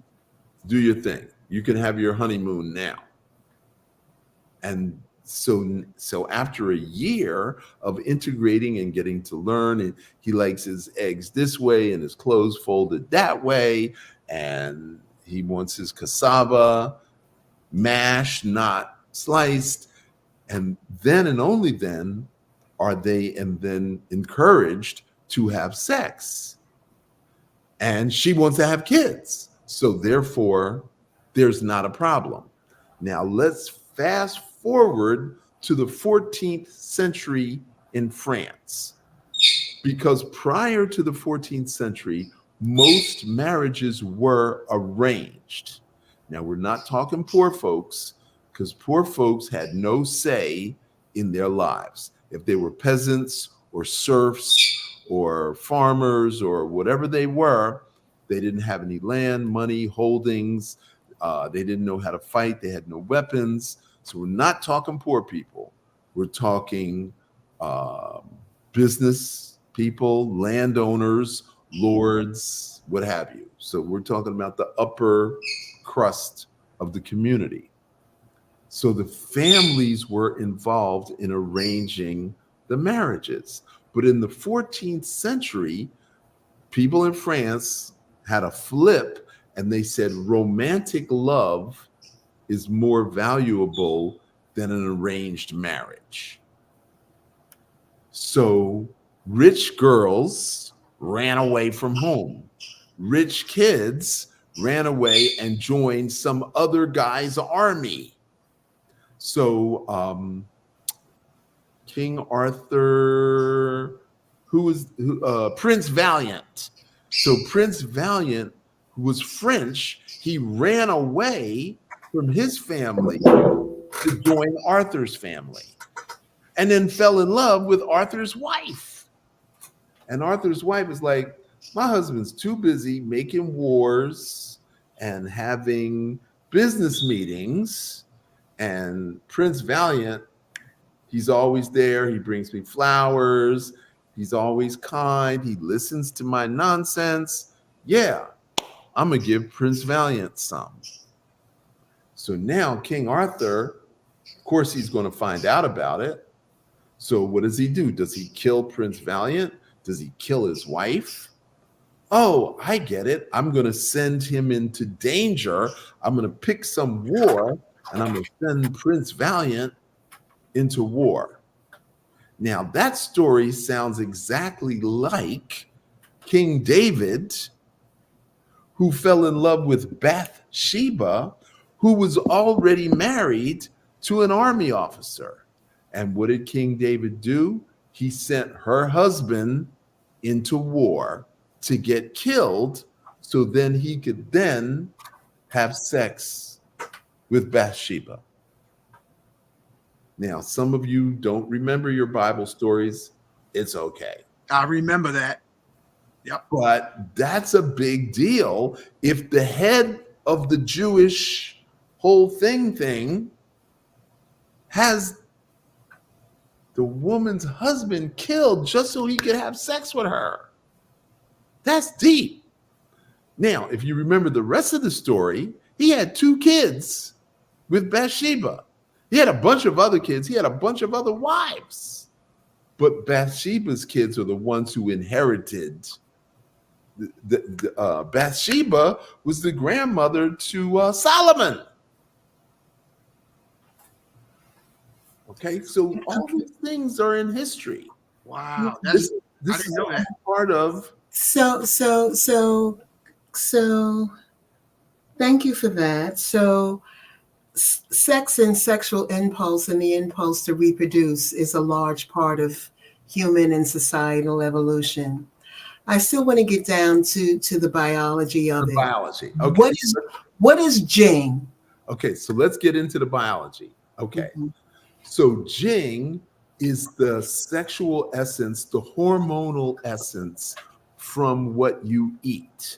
do your thing. You can have your honeymoon now. And so after a year of integrating and getting to learn, and he likes his eggs this way and his clothes folded that way, and he wants his cassava mashed, not sliced. And then and only then are they and then encouraged to have sex. And she wants to have kids. So therefore, there's not a problem. Now let's fast forward to the 14th century in France. Because prior to the 14th century, most marriages were arranged. Now, we're not talking poor folks, because poor folks had no say in their lives. If they were peasants or serfs or farmers or whatever they were, they didn't have any land, money, holdings. They didn't know how to fight. They had no weapons. So we're not talking poor people. We're talking business people, landowners, lords, what have you. So we're talking about the upper crust of the community. So the families were involved in arranging the marriages. But in the 14th century, people in France had a flip and they said romantic love is more valuable than an arranged marriage. So rich girls ran away from home. Rich kids ran away and joined some other guy's army. So King Arthur, Prince Valiant. So Prince Valiant, who was French, he ran away from his family to join Arthur's family, and then fell in love with Arthur's wife. And Arthur's wife is like, my husband's too busy making wars and having business meetings. And Prince Valiant, he's always there. He brings me flowers. He's always kind. He listens to my nonsense. Yeah, I'm going to give Prince Valiant some. So now King Arthur, of course, he's going to find out about it. So what does he do? Does he kill Prince Valiant? Does he kill his wife? Oh, I get it. I'm going to send him into danger. I'm going to pick some war, and I'm going to send Prince Valiant into war. Now, that story sounds exactly like King David, who fell in love with Bathsheba, who was already married to an army officer. And what did King David do? He sent her husband into war to get killed so then he could then have sex with Bathsheba. Now, some of you don't remember your Bible stories. It's okay. I remember that. Yep. But that's a big deal if the head of the Jewish whole thing has the woman's husband killed just so he could have sex with her. That's deep. Now, if you remember the rest of the story, he had 2 kids with Bathsheba. He had a bunch of other kids. He had a bunch of other wives. But Bathsheba's kids are the ones who inherited. Bathsheba was the grandmother to Solomon. Okay, so all these things are in history. Wow. This I didn't know that. part of. So thank you for that. So sex and sexual impulse and the impulse to reproduce is a large part of human and societal evolution. I still want to get down to the biology of The it. biology. Okay. What is Jing? Okay, so let's get into the biology. Okay. Mhm. So Jing is the sexual essence, the hormonal essence from what you eat.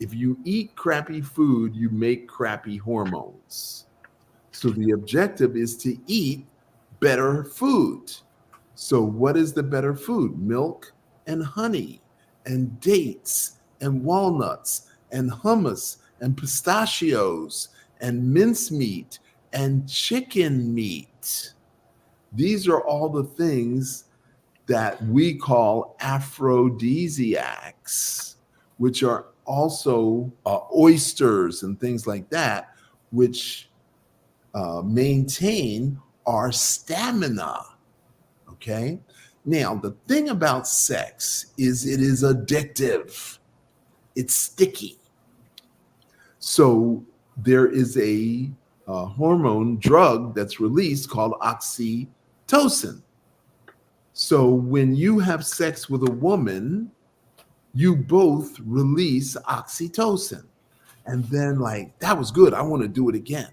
If you eat crappy food, you make crappy hormones. So the objective is to eat better food. So what is the better food? Milk and honey and dates and walnuts and hummus and pistachios and mincemeat and chicken meat. These are all the things that we call aphrodisiacs, which are also oysters and things like that, which maintain our stamina. Okay? Now, the thing about sex is it is addictive. It's sticky. So there is a hormone drug that's released called oxytocin. So when you have sex with a woman, you both release oxytocin. And then like, that was good. I want to do it again.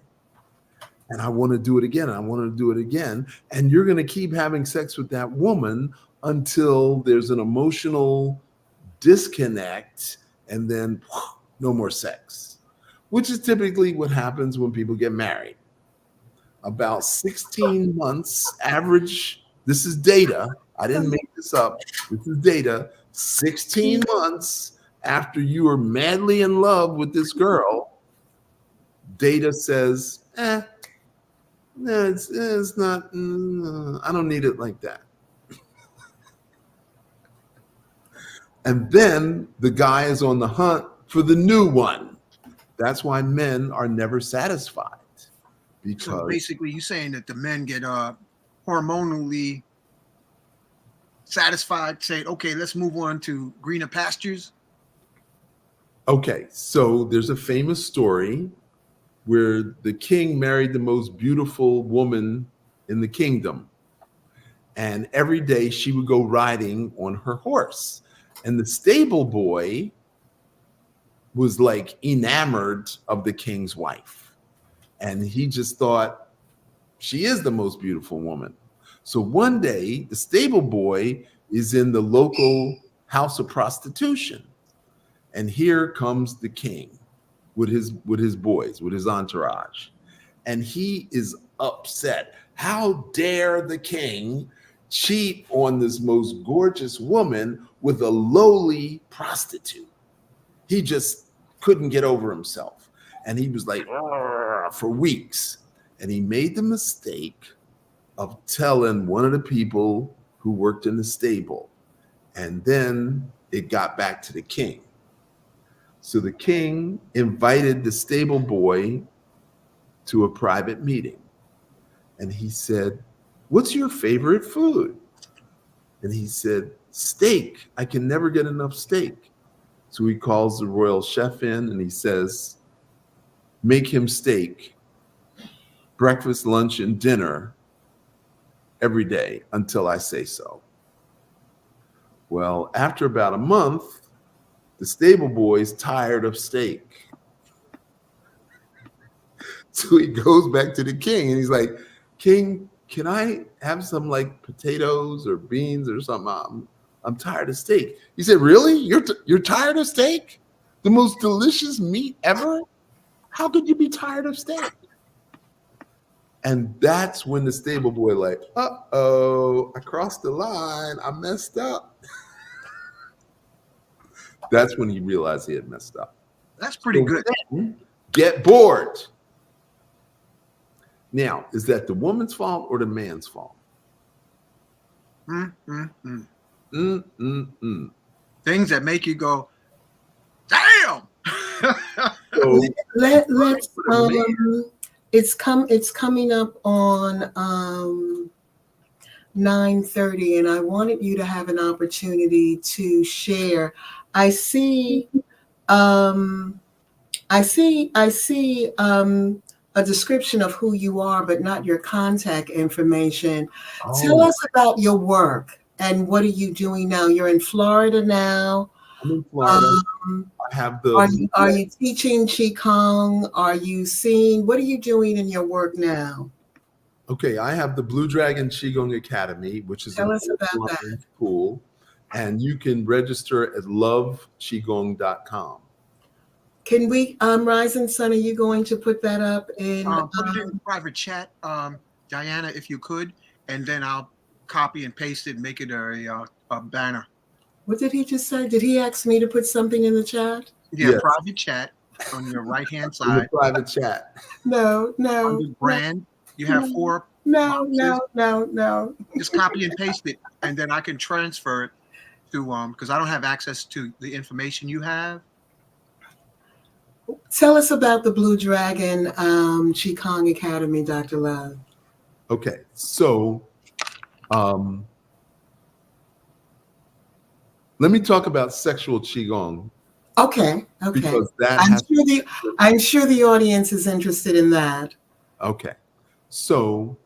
And I want to do it again. I want to do it again. And you're going to keep having sex with that woman until there's an emotional disconnect and then no more sex, which is typically what happens when people get married. About 16 months average. This is data. I didn't make this up. This is data. 16 months after you are madly in love with this girl, data says, no, it's not, I don't need it like that. And then the guy is on the hunt for the new one. That's why men are never satisfied. Because So basically, you're saying that the men get hormonally satisfied, saying, okay, let's move on to greener pastures. okay, so there's a famous story where the king married the most beautiful woman in the kingdom. And every day she would go riding on her horse. And the stable boy was like enamored of the king's wife. And he just thought, she is the most beautiful woman. So one day, the stable boy is in the local house of prostitution. And here comes the king with his boys, with his entourage. And he is upset. How dare the king cheat on this most gorgeous woman with a lowly prostitute? He just couldn't get over himself. And he was like, for weeks. And he made the mistake of telling one of the people who worked in the stable. And then it got back to the king. So the king invited the stable boy to a private meeting. And he said, what's your favorite food? And he said, steak. I can never get enough steak. So he calls the royal chef in and he says, make him steak, breakfast, lunch, and dinner every day until I say so. Well, after about a month, the stable boy's tired of steak. So he goes back to the king and he's like, King, can I have some like potatoes or beans or something? I'm tired of steak. He said, really? You're tired of steak? The most delicious meat ever? How could you be tired of steak? And that's when the stable boy like, uh-oh, I crossed the line. I messed up. That's when he realized he had messed up. That's pretty good. Get bored. Now, is that the woman's fault or the man's fault? Things that make you go, damn. So, Let's it's coming up on 9:30, and I wanted you to have an opportunity to share. I see a description of who you are, but not your contact information. Tell us about your work and what are you doing now? You're in Florida now. I'm in Florida. I have the. Are you teaching Qigong? Are you seeing? What are you doing in your work now? Okay, I have the Blue Dragon Qigong Academy, which is Tell us about that. School, and you can register at loveqigong.com. Can we, Ryzen Sun, are you going to put that up in? Put it in private chat, Diana, if you could, and then I'll copy and paste it and make it a banner. What did he just say? Did he ask me to put something in the chat? Yeah, Yes. private chat on your right-hand In the side. private chat. No. Under brand, you have 4 No. Just copy and paste it, and then I can transfer it to because I don't have access to the information you have. Tell us about the Blue Dragon Qigong Academy, Dr. Love. Okay, so let me talk about sexual Qigong. Okay. Because that I'm sure the audience is interested in that. Okay, so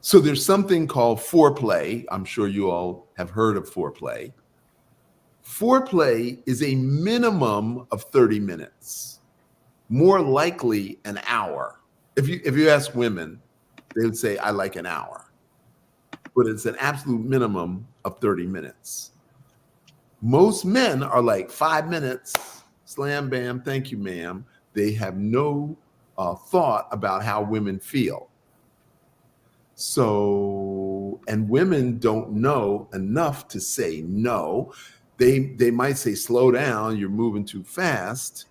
so there's something called foreplay. I'm sure you all have heard of foreplay. Foreplay is a minimum of 30 minutes, more likely an hour. If you ask women, they would say, I like an hour, but it's an absolute minimum of 30 minutes. Most men are like 5 minutes, slam, bam, thank you, ma'am. They have no thought about how women feel. So, and women don't know enough to say no. They might say, slow down, you're moving too fast,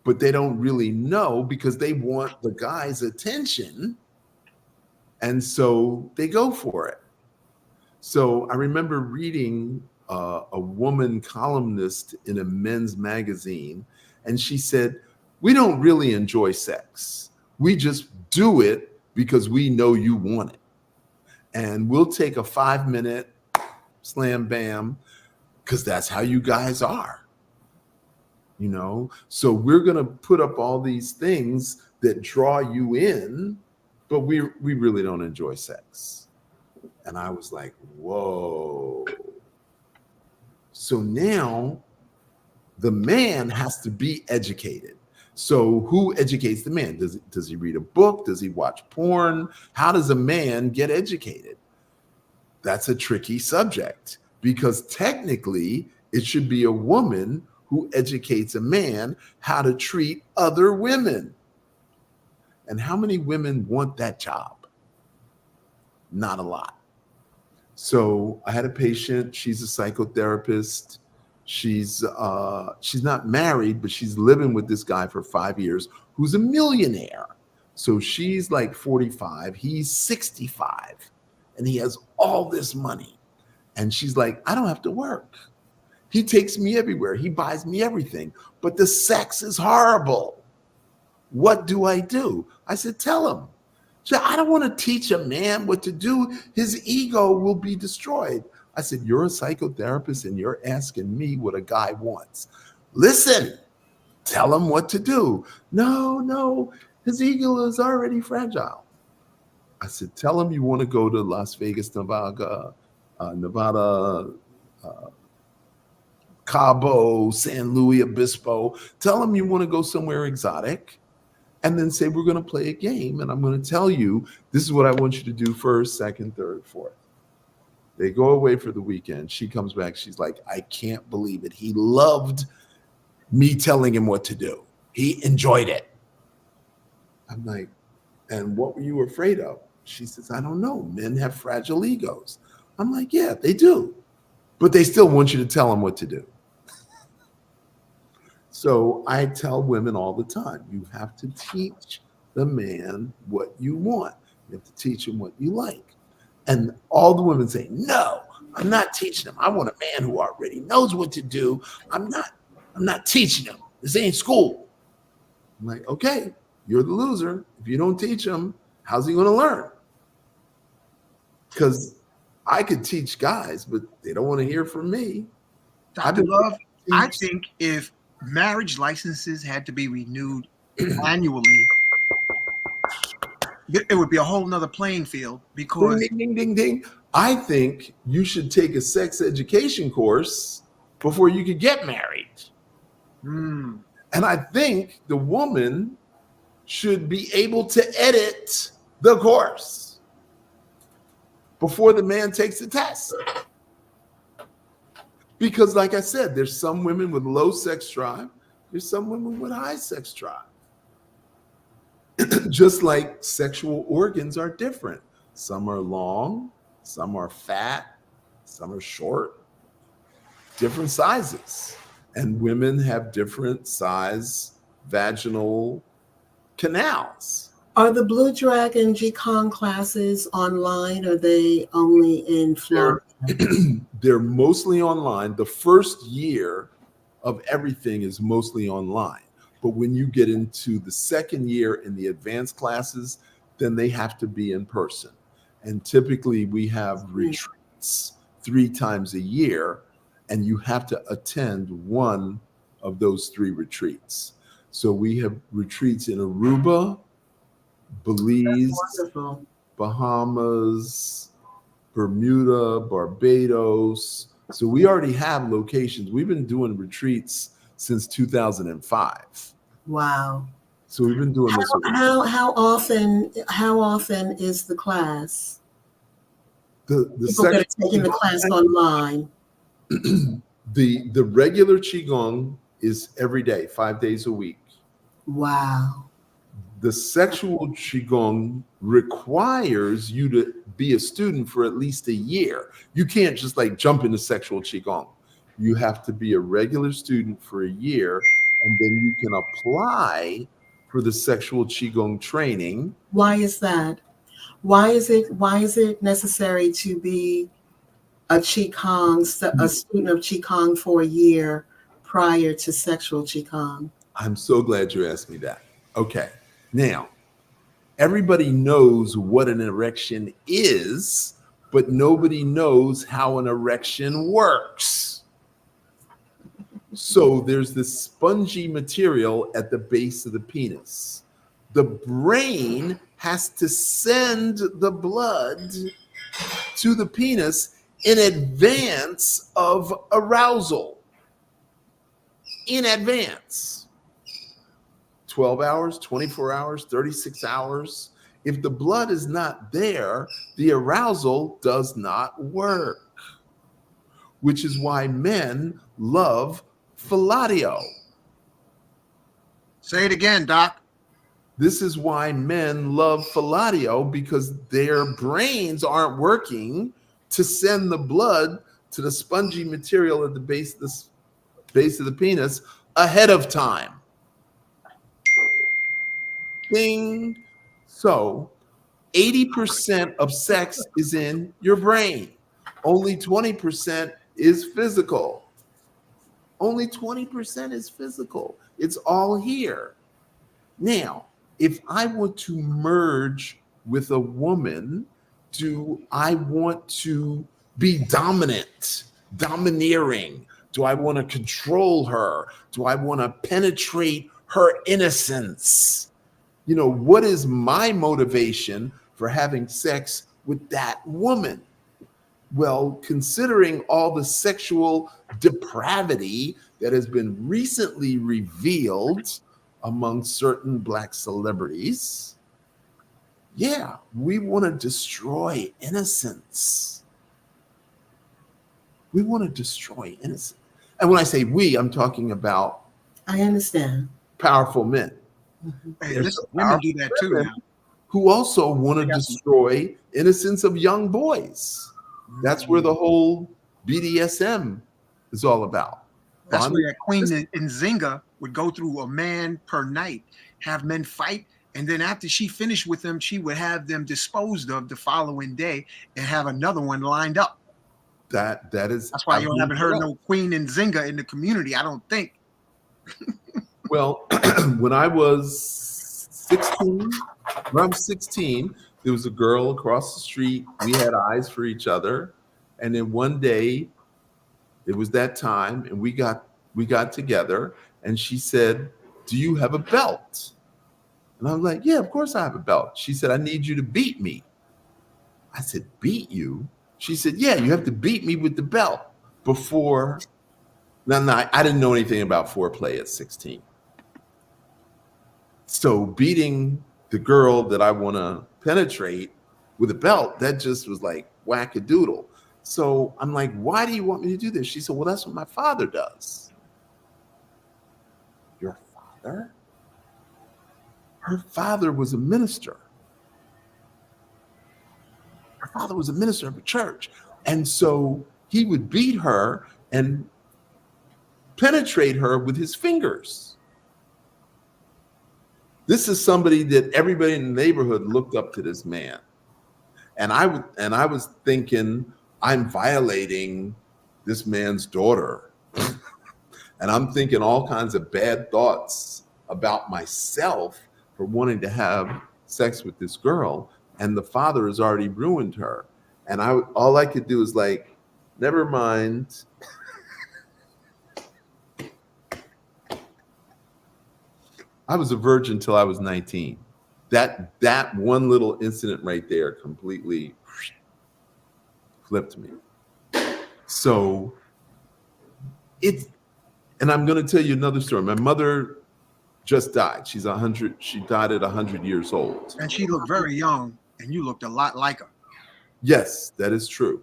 but they don't really know because they want the guy's attention. And so they go for it. So I remember reading a woman columnist in a men's magazine, and she said, we don't really enjoy sex. We just do it because we know you want it. And we'll take a 5-minute slam bam, because that's how you guys are, you know? So we're gonna put up all these things that draw you in, but we really don't enjoy sex. And I was like, whoa. So now the man has to be educated. So who educates the man? Does he read a book? Does he watch porn? How does a man get educated? That's a tricky subject because technically it should be a woman who educates a man how to treat other women. And how many women want that job? Not a lot. So I had a patient, she's a psychotherapist. She's not married, but she's living with this guy for 5 years who's a millionaire. So she's like 45, he's 65, and he has all this money. And she's like, I don't have to work. He takes me everywhere. He buys me everything, but the sex is horrible. What do? I said, tell him. She said, I don't want to teach a man what to do. His ego will be destroyed. I said, you're a psychotherapist and you're asking me what a guy wants. Listen, tell him what to do. No, his ego is already fragile. I said, tell him you want to go to Las Vegas, Nevada, Cabo, San Luis Obispo. Tell him you want to go somewhere exotic. And then say, we're going to play a game. And I'm going to tell you, this is what I want you to do first, second, third, fourth. They go away for the weekend. She comes back. She's like, I can't believe it. He loved me telling him what to do. He enjoyed it. I'm like, and what were you afraid of? She says, I don't know. Men have fragile egos. I'm like, yeah, they do. But they still want you to tell them what to do. So I tell women all the time, you have to teach the man what you want. You have to teach him what you like. And all the women say, no, I'm not teaching him. I want a man who already knows what to do. I'm not teaching him. This ain't school. I'm like, okay, you're the loser. If you don't teach him, how's he going to learn? Because I could teach guys, but they don't want to hear from me. Dr. Love, I think if marriage licenses had to be renewed annually, it would be a whole nother playing field because ding, ding, ding, ding. I think you should take a sex education course before you could get married. And I think the woman should be able to edit the course before the man takes the test. Because like I said, there's some women with low sex drive. There's some women with high sex drive. Just like sexual organs are different. Some are long, some are fat, some are short, different sizes. And women have different size vaginal canals. Are the Blue Dragon Qigong classes online? Or are they only in Florida? They're mostly online. The first year of everything is mostly online. But when you get into the second year in the advanced classes, then they have to be in person. And typically we have retreats 3 times a year, and you have to attend one of those 3 retreats. So we have retreats in Aruba, Belize, Bahamas, Bermuda, Barbados. So we already have locations. We've been doing retreats since 2005. Wow. So we've been doing this. How often is the class? The People that are taking the class online. The regular Qigong is every day, 5 days a week. Wow. The sexual Qigong requires you to be a student for at least a year. You can't just like jump into sexual Qigong. You have to be a regular student for a year, and then you can apply for the sexual Qigong training. Why is that? Why is it necessary to be a student of Qigong for a year prior to sexual Qigong? I'm so glad you asked me that. Okay. Now, everybody knows what an erection is, but nobody knows how an erection works. So there's this spongy material at the base of the penis. The brain has to send the blood to the penis in advance of arousal. In advance. 12 hours, 24 hours, 36 hours. If the blood is not there, the arousal does not work, which is why men love fellatio. Say it again, Doc. This is why men love fellatio, because their brains aren't working to send the blood to the spongy material at the base of the penis ahead of time. Ding. So 80% of sex is in your brain. Only 20% is physical. Only 20% is physical. It's all here. Now, if I want to merge with a woman, do I want to be dominant, domineering? Do I want to control her? Do I want to penetrate her innocence? You know, what is my motivation for having sex with that woman? Well, considering all the sexual depravity that has been recently revealed among certain Black celebrities, yeah, we want to destroy innocence. We want to destroy innocence. And when I say we, I'm talking about I understand. powerful men. Hey, There's listen, some women do powerful that too women now. who also want to They got some- destroy innocence of young boys. That's where the whole BDSM is all about. That's Bondage. where that Queen Nzinga would go through a man per night, have men fight, and then after she finished with them, she would have them disposed of the following day and have another one lined up. That is That's why you absolutely haven't heard correct. no Queen Nzinga in the community, I don't think. Well, when I was 16, when I was 16, there was a girl across the street. We had eyes for each other. And then one day, it was that time, and we got together, and she said, "Do you have a belt?" And I was like, "Yeah, of course I have a belt." She said, "I need you to beat me." I said, "Beat you?" She said, "Yeah, you have to beat me with the belt before." Now, I didn't know anything about foreplay at 16. So beating the girl that I want to penetrate with a belt, that just was like wackadoodle. So I'm like, "Why do you want me to do this?" She said, "Well, that's what my father does." Your father? Her father was a minister. Her father was a minister of a church. And so he would beat her and penetrate her with his fingers. This is somebody that everybody in the neighborhood looked up to this man. And I was thinking, I'm violating this man's daughter. And I'm thinking all kinds of bad thoughts about myself for wanting to have sex with this girl. And the father has already ruined her. And all I could do is like, never mind. I was a virgin till I was 19. That one little incident right there completely flipped me. So and I'm going to tell you another story. My mother just died. She's 100. She died at 100 years old. And she looked very young, and you looked a lot like her. Yes, that is true.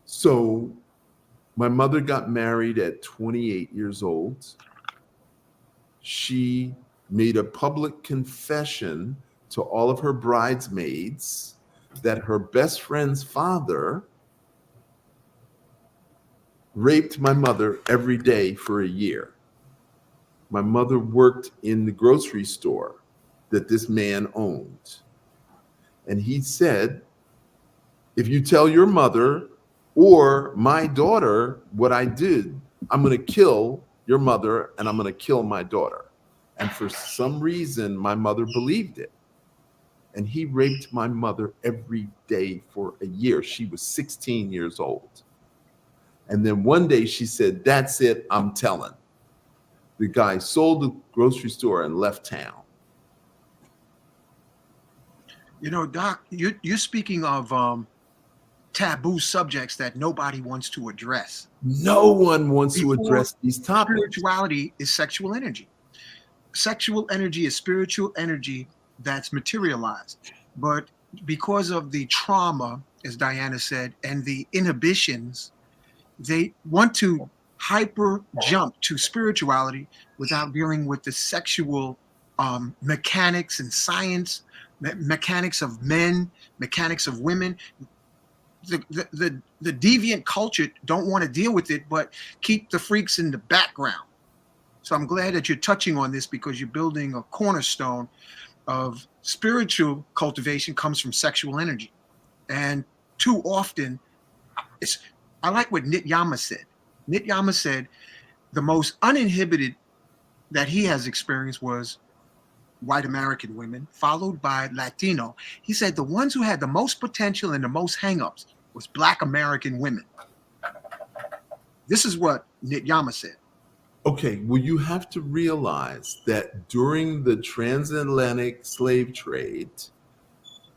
So my mother got married at 28 years old. She made a public confession to all of her bridesmaids that her best friend's father raped my mother every day for a year. My mother worked in the grocery store that this man owned. And he said, "If you tell your mother or my daughter what I did, I'm going to kill your mother and I'm going to kill my daughter." And for some reason, my mother believed it. And he raped my mother every day for a year. She was 16 years old. And then one day she said, "That's it, I'm telling." The guy sold the grocery store and left town. You know, Doc, you're speaking of taboo subjects that nobody wants to address. No one wants to Before address these topics. Spirituality is sexual energy. Sexual energy is spiritual energy that's materialized. But because of the trauma, as Diana said, and the inhibitions, they want to hyper jump to spirituality without dealing with the sexual mechanics and science, mechanics of men, mechanics of women. The deviant culture don't want to deal with it, but keep the freaks in the background. So I'm glad that you're touching on this, because you're building a cornerstone of spiritual cultivation comes from sexual energy. And too often, I like what Nit Yama said. Nit Yama said the most uninhibited that he has experienced was white American women, followed by Latino. He said the ones who had the most potential and the most hangups was Black American women. This is what Nityama said. Okay, well, you have to realize that during the transatlantic slave trade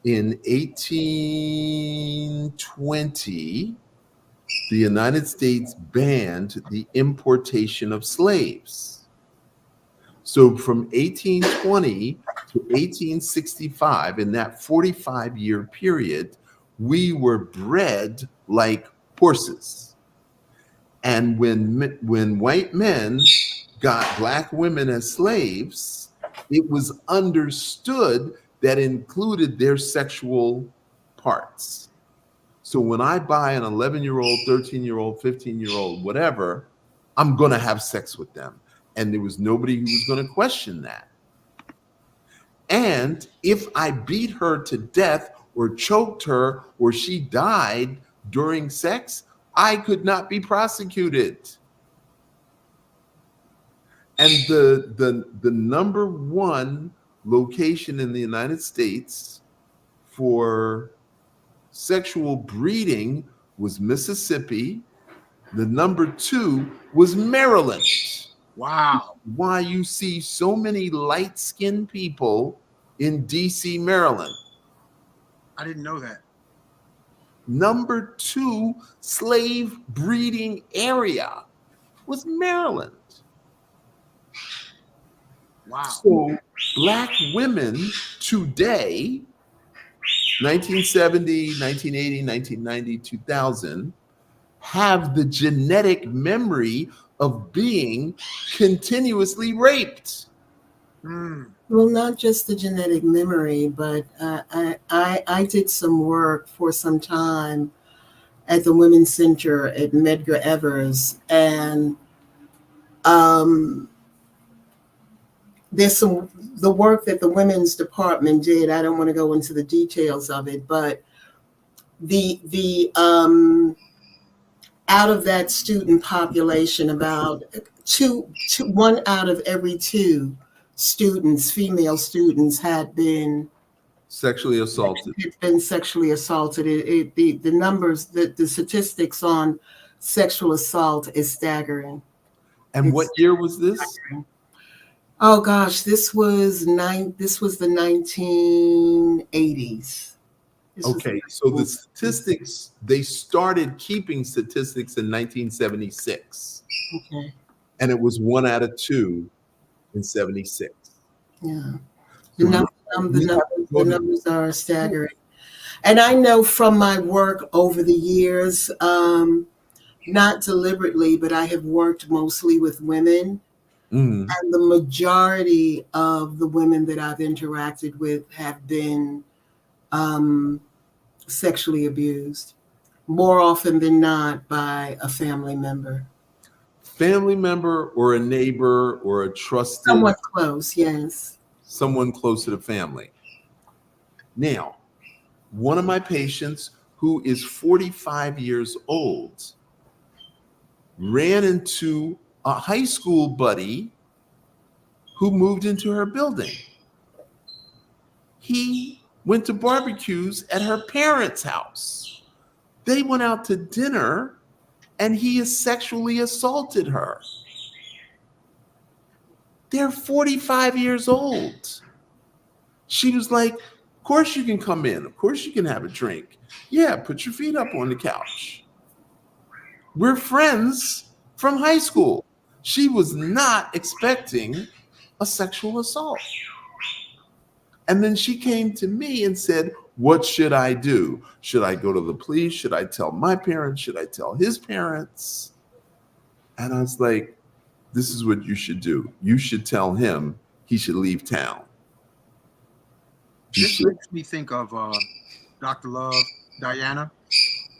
in 1820, the United States banned the importation of slaves. So from 1820 to 1865, in that 45-year period, we were bred like horses. And when white men got black women as slaves, it was understood that included their sexual parts. So when I buy an 11-year-old, 13-year-old, 15-year-old, whatever, I'm going to have sex with them. And there was nobody who was going to question that. And if I beat her to death or choked her or she died during sex, I could not be prosecuted. And the number one location in the United States for sexual breeding was Mississippi. The number two was Maryland. Wow. Why you see so many light-skinned people in DC, Maryland. I didn't know that. Number two slave breeding area was Maryland. Wow. So black women today, 1970, 1980, 1990, 2000, have the genetic memory of being continuously raped. Well, not just the genetic memory, but I did some work for some time at the Women's Center at Medgar Evers, and there's the work that the women's department did. I don't want to go into the details of it, but the out of that student population, about one out of every two students, female students, had been Sexually assaulted. It's been sexually assaulted. The numbers, the statistics on sexual assault is staggering. And what year was this? Staggering. Oh gosh, this was the 1980s. Okay, so the statistics, they started keeping statistics in 1976. Okay. And it was 1 out of 2 in 76. Yeah. The numbers are staggering. And I know from my work over the years, not deliberately, but I have worked mostly with women. Mm. And the majority of the women that I've interacted with have been sexually abused, more often than not by a family member. Family member or a neighbor or a trusted. Someone close, yes. Someone close to the family. Now, one of my patients who is 45 years old ran into a high school buddy who moved into her building. He went to barbecues at her parents' house. They went out to dinner and he has sexually assaulted her. They're 45 years old. She was like, of course you can come in. Of course you can have a drink. Yeah, put your feet up on the couch. We're friends from high school. She was not expecting a sexual assault. And then she came to me and said, what should I do? Should I go to the police? Should I tell my parents? Should I tell his parents? And I was like, this is what you should do. You should tell him he should leave town. This makes me think of Dr. Love, Diana.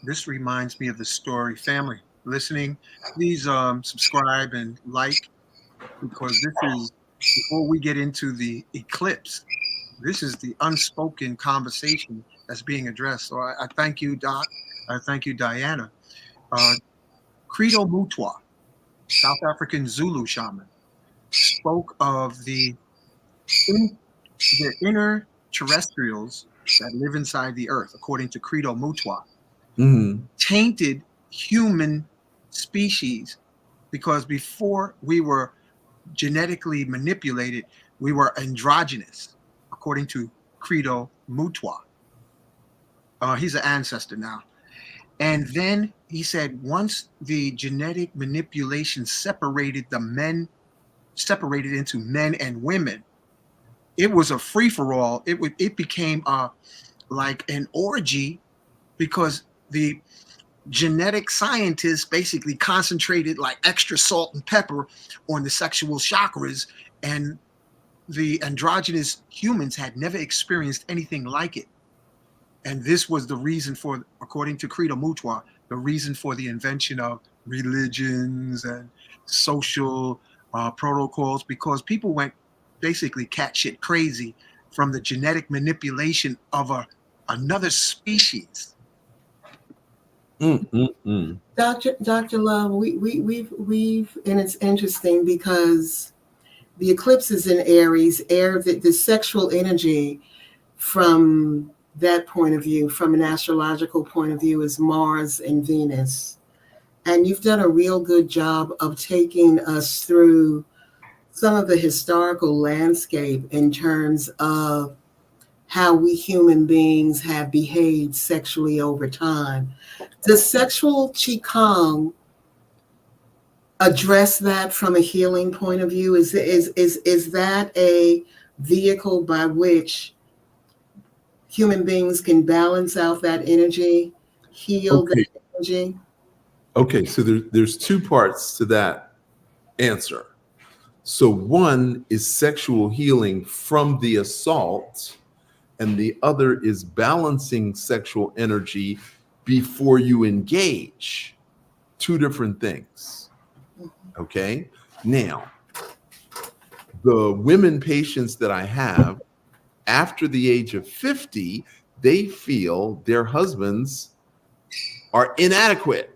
This reminds me of the story. Family listening, please subscribe and like, because this is, before we get into the eclipse, this is the unspoken conversation that's being addressed. So I thank you, Doc. I thank you, Diana. Credo Mutwa, South African Zulu shaman, spoke of the inner terrestrials that live inside the earth, according to Credo Mutwa. tainted human species, because before we were genetically manipulated, we were androgynous, according to Credo Mutwa. He's an ancestor now. And then he said once the genetic manipulation separated into men and women, it was a free for all. It became like an orgy, because the genetic scientists basically concentrated like extra salt and pepper on the sexual chakras, and the androgynous humans had never experienced anything like it. And this was the reason for, according to Credo Mutwa, the reason for the invention of religions and social protocols, because people went basically cat shit crazy from the genetic manipulation of another species. Dr. Love, we've, and it's interesting because the eclipse is in Aries, the sexual energy from that point of view, from an astrological point of view, is Mars and Venus. And you've done a real good job of taking us through some of the historical landscape in terms of how we human beings have behaved sexually over time. Does sexual Qigong address that from a healing point of view? Is that a vehicle by which human beings can balance out that energy, heal that energy? Okay, so there's two parts to that answer. So one is sexual healing from the assault, and the other is balancing sexual energy before you engage. Two different things. Okay? Now, the women patients that I have, after the age of 50, they feel their husbands are inadequate.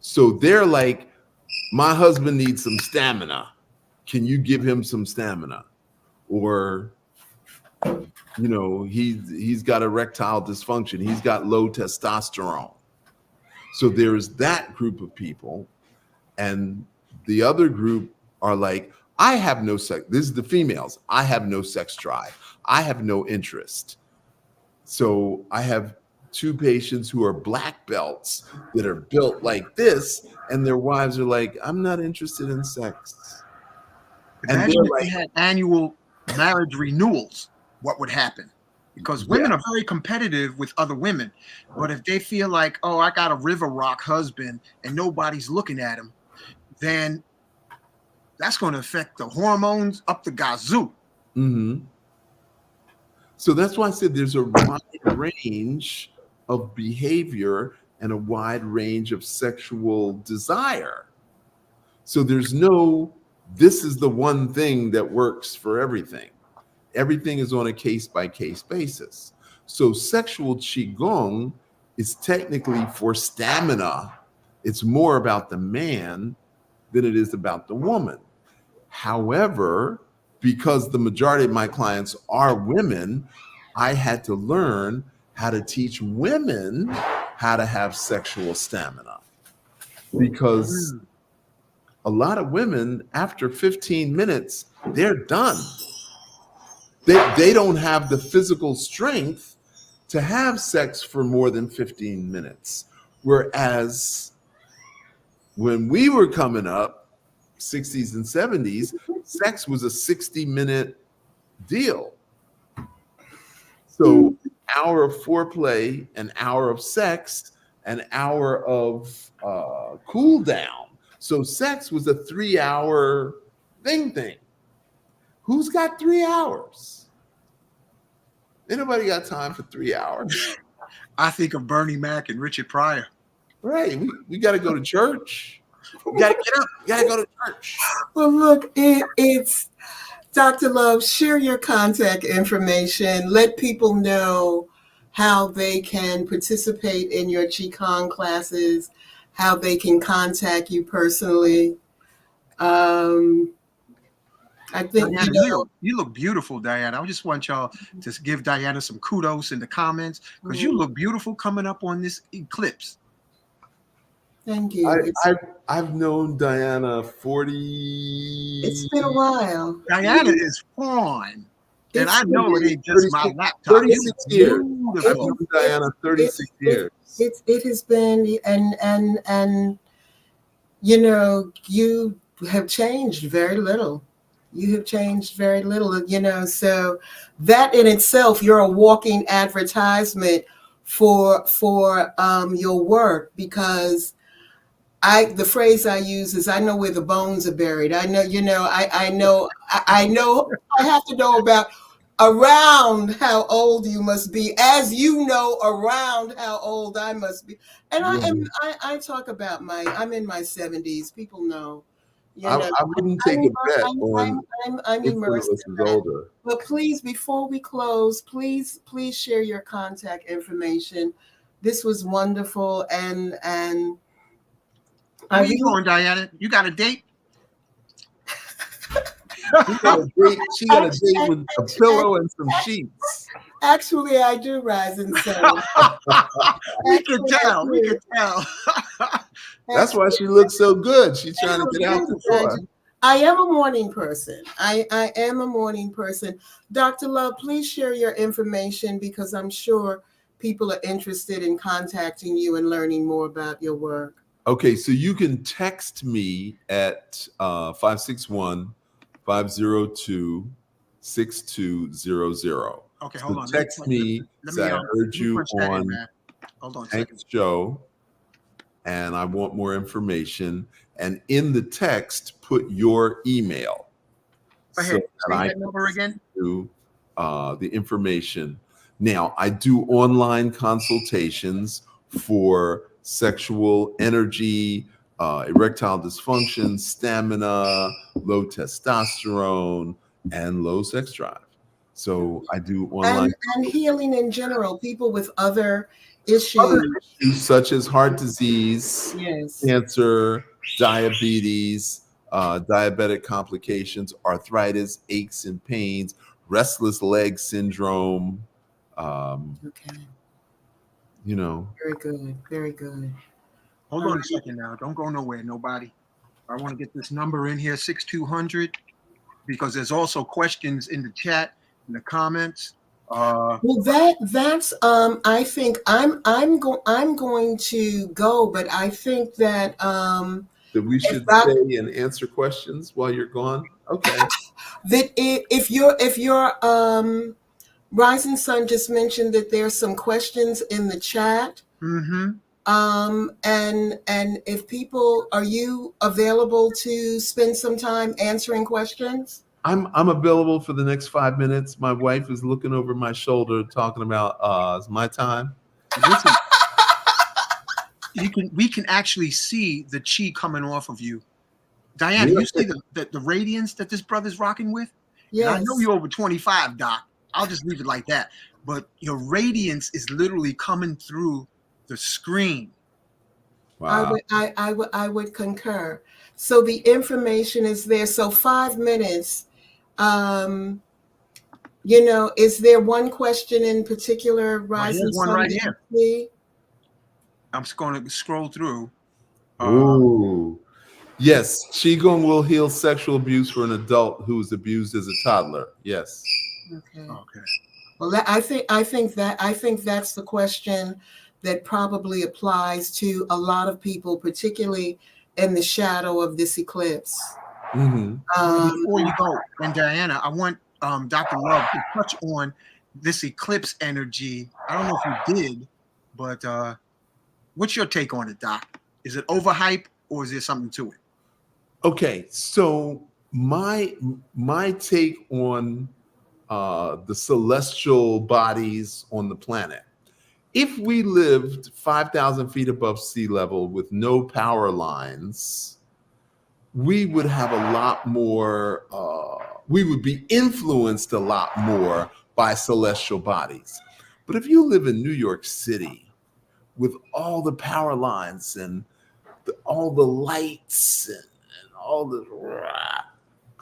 So they're like, my husband needs some stamina. Can you give him some stamina? Or, you know, he's got erectile dysfunction. He's got low testosterone. So there's that group of people. And the other group are like, I have no sex. This is the females. I have no sex drive. I have no interest. So I have two patients who are black belts that are built like this, and their wives are like, I'm not interested in sex. Imagine if they had annual marriage renewals, what would happen? Because women are very competitive with other women. But if they feel like, oh, I got a river rock husband and nobody's looking at him, then that's going to affect the hormones up the gazoo. So that's why I said there's a wide range of behavior and a wide range of sexual desire. So there's no, this is the one thing that works for everything. Everything is on a case-by-case basis. So sexual Qigong is technically for stamina. It's more about the man than it is about the woman. However, because the majority of my clients are women, I had to learn how to teach women how to have sexual stamina. Because a lot of women, after 15 minutes, they're done. They don't have the physical strength to have sex for more than 15 minutes. Whereas when we were coming up, 60s and 70s, sex was a 60-minute deal. So an hour of foreplay, an hour of sex, an hour of cool down. So sex was a 3-hour thing. Who's got 3 hours? Anybody got time for 3 hours? I think of Bernie Mac and Richard Pryor. Right. We got to go to church. You got to get up. You got to go to church. Well, look, it's Dr. Love, share your contact information. Let people know how they can participate in your Qigong classes, how they can contact you personally. I think, Diana, you look beautiful, Diana. I just want y'all to give Diana some kudos in the comments because you look beautiful coming up on this eclipse. thank you. I've known Diana It's 40. been a while. Diana is fine. And I know it ain't just my 36, laptop. You 36 years. I've beautiful. known Diana 36 years. It has been, and you know, you have changed very little. You have changed very little, you know. So that in itself, you're a walking advertisement for your work, because the phrase I use is, I know where the bones are buried. I know, you know, I know, I know, I have to know about around how old you must be, as you know, around how old I must be. And I talk about I'm in my 70s. People know, you know, I wouldn't take a bet on I'm which one of immersed us in is that. older. But please, before we close, please share your contact information. This was wonderful, and I Where you really, going, Diana? You got a date? She got a date with a pillow and some sheets. actually, I do, rise and sun. We can tell. We can tell. That's why she looks so good. She's trying to get out the door. I am a morning person. I am a morning person. Dr. Love, please share your information, because I'm sure people are interested in contacting you and learning more about your work. Okay, so you can text me at 561-502-6200. Okay, So hold on. text me. Say I heard you on man. Hold on a Hank's second. show, and I want more information. And in the text, put your email. Go ahead. Say that number again. Do the information. Now, I do online consultations for sexual energy, erectile dysfunction, stamina, low testosterone, and low sex drive. So I do online and healing in general. People with other issues, such as heart disease, yes, cancer, diabetes, diabetic complications, arthritis, aches and pains, restless leg syndrome. Okay. You know. Very good. Very good. Hold on a second now. Don't go nowhere, nobody. I want to get this number in here, 6200, because there's also questions in the chat, in the comments. Well, that's I think I'm going to go, but I think that that we should stay and answer questions while you're gone. Okay. That if your Rising Sun just mentioned that there's some questions in the chat. Mm-hmm. And if people, are you available to spend some time answering questions? I'm available for the next 5 minutes. My wife is looking over my shoulder, talking about it's my time. Listen, we can actually see the chi coming off of you. Diana, you see the radiance that this brother's rocking with? Yes. And I know you're over 25, Doc. I'll just leave it like that. But your radiance is literally coming through the screen. Wow. I would concur. So the information is there. So 5 minutes. You know, is there one question in particular, Rising There's one Sun, right that here. you see? I'm just going to scroll through. Ooh. Yes, Qigong will heal sexual abuse for an adult who was abused as a toddler. Yes. Okay. Okay. Well, I think that's the question that probably applies to a lot of people, particularly in the shadow of this eclipse. Mm-hmm. Before you go, and Diana, I want Dr. Love to touch on this eclipse energy. I don't know if you did, but what's your take on it, Doc? Is it overhype or is there something to it? Okay, so my take on the celestial bodies on the planet. If we lived 5,000 feet above sea level with no power lines, we would have a lot more, we would be influenced a lot more by celestial bodies. But if you live in New York City with all the power lines and all the lights and all the,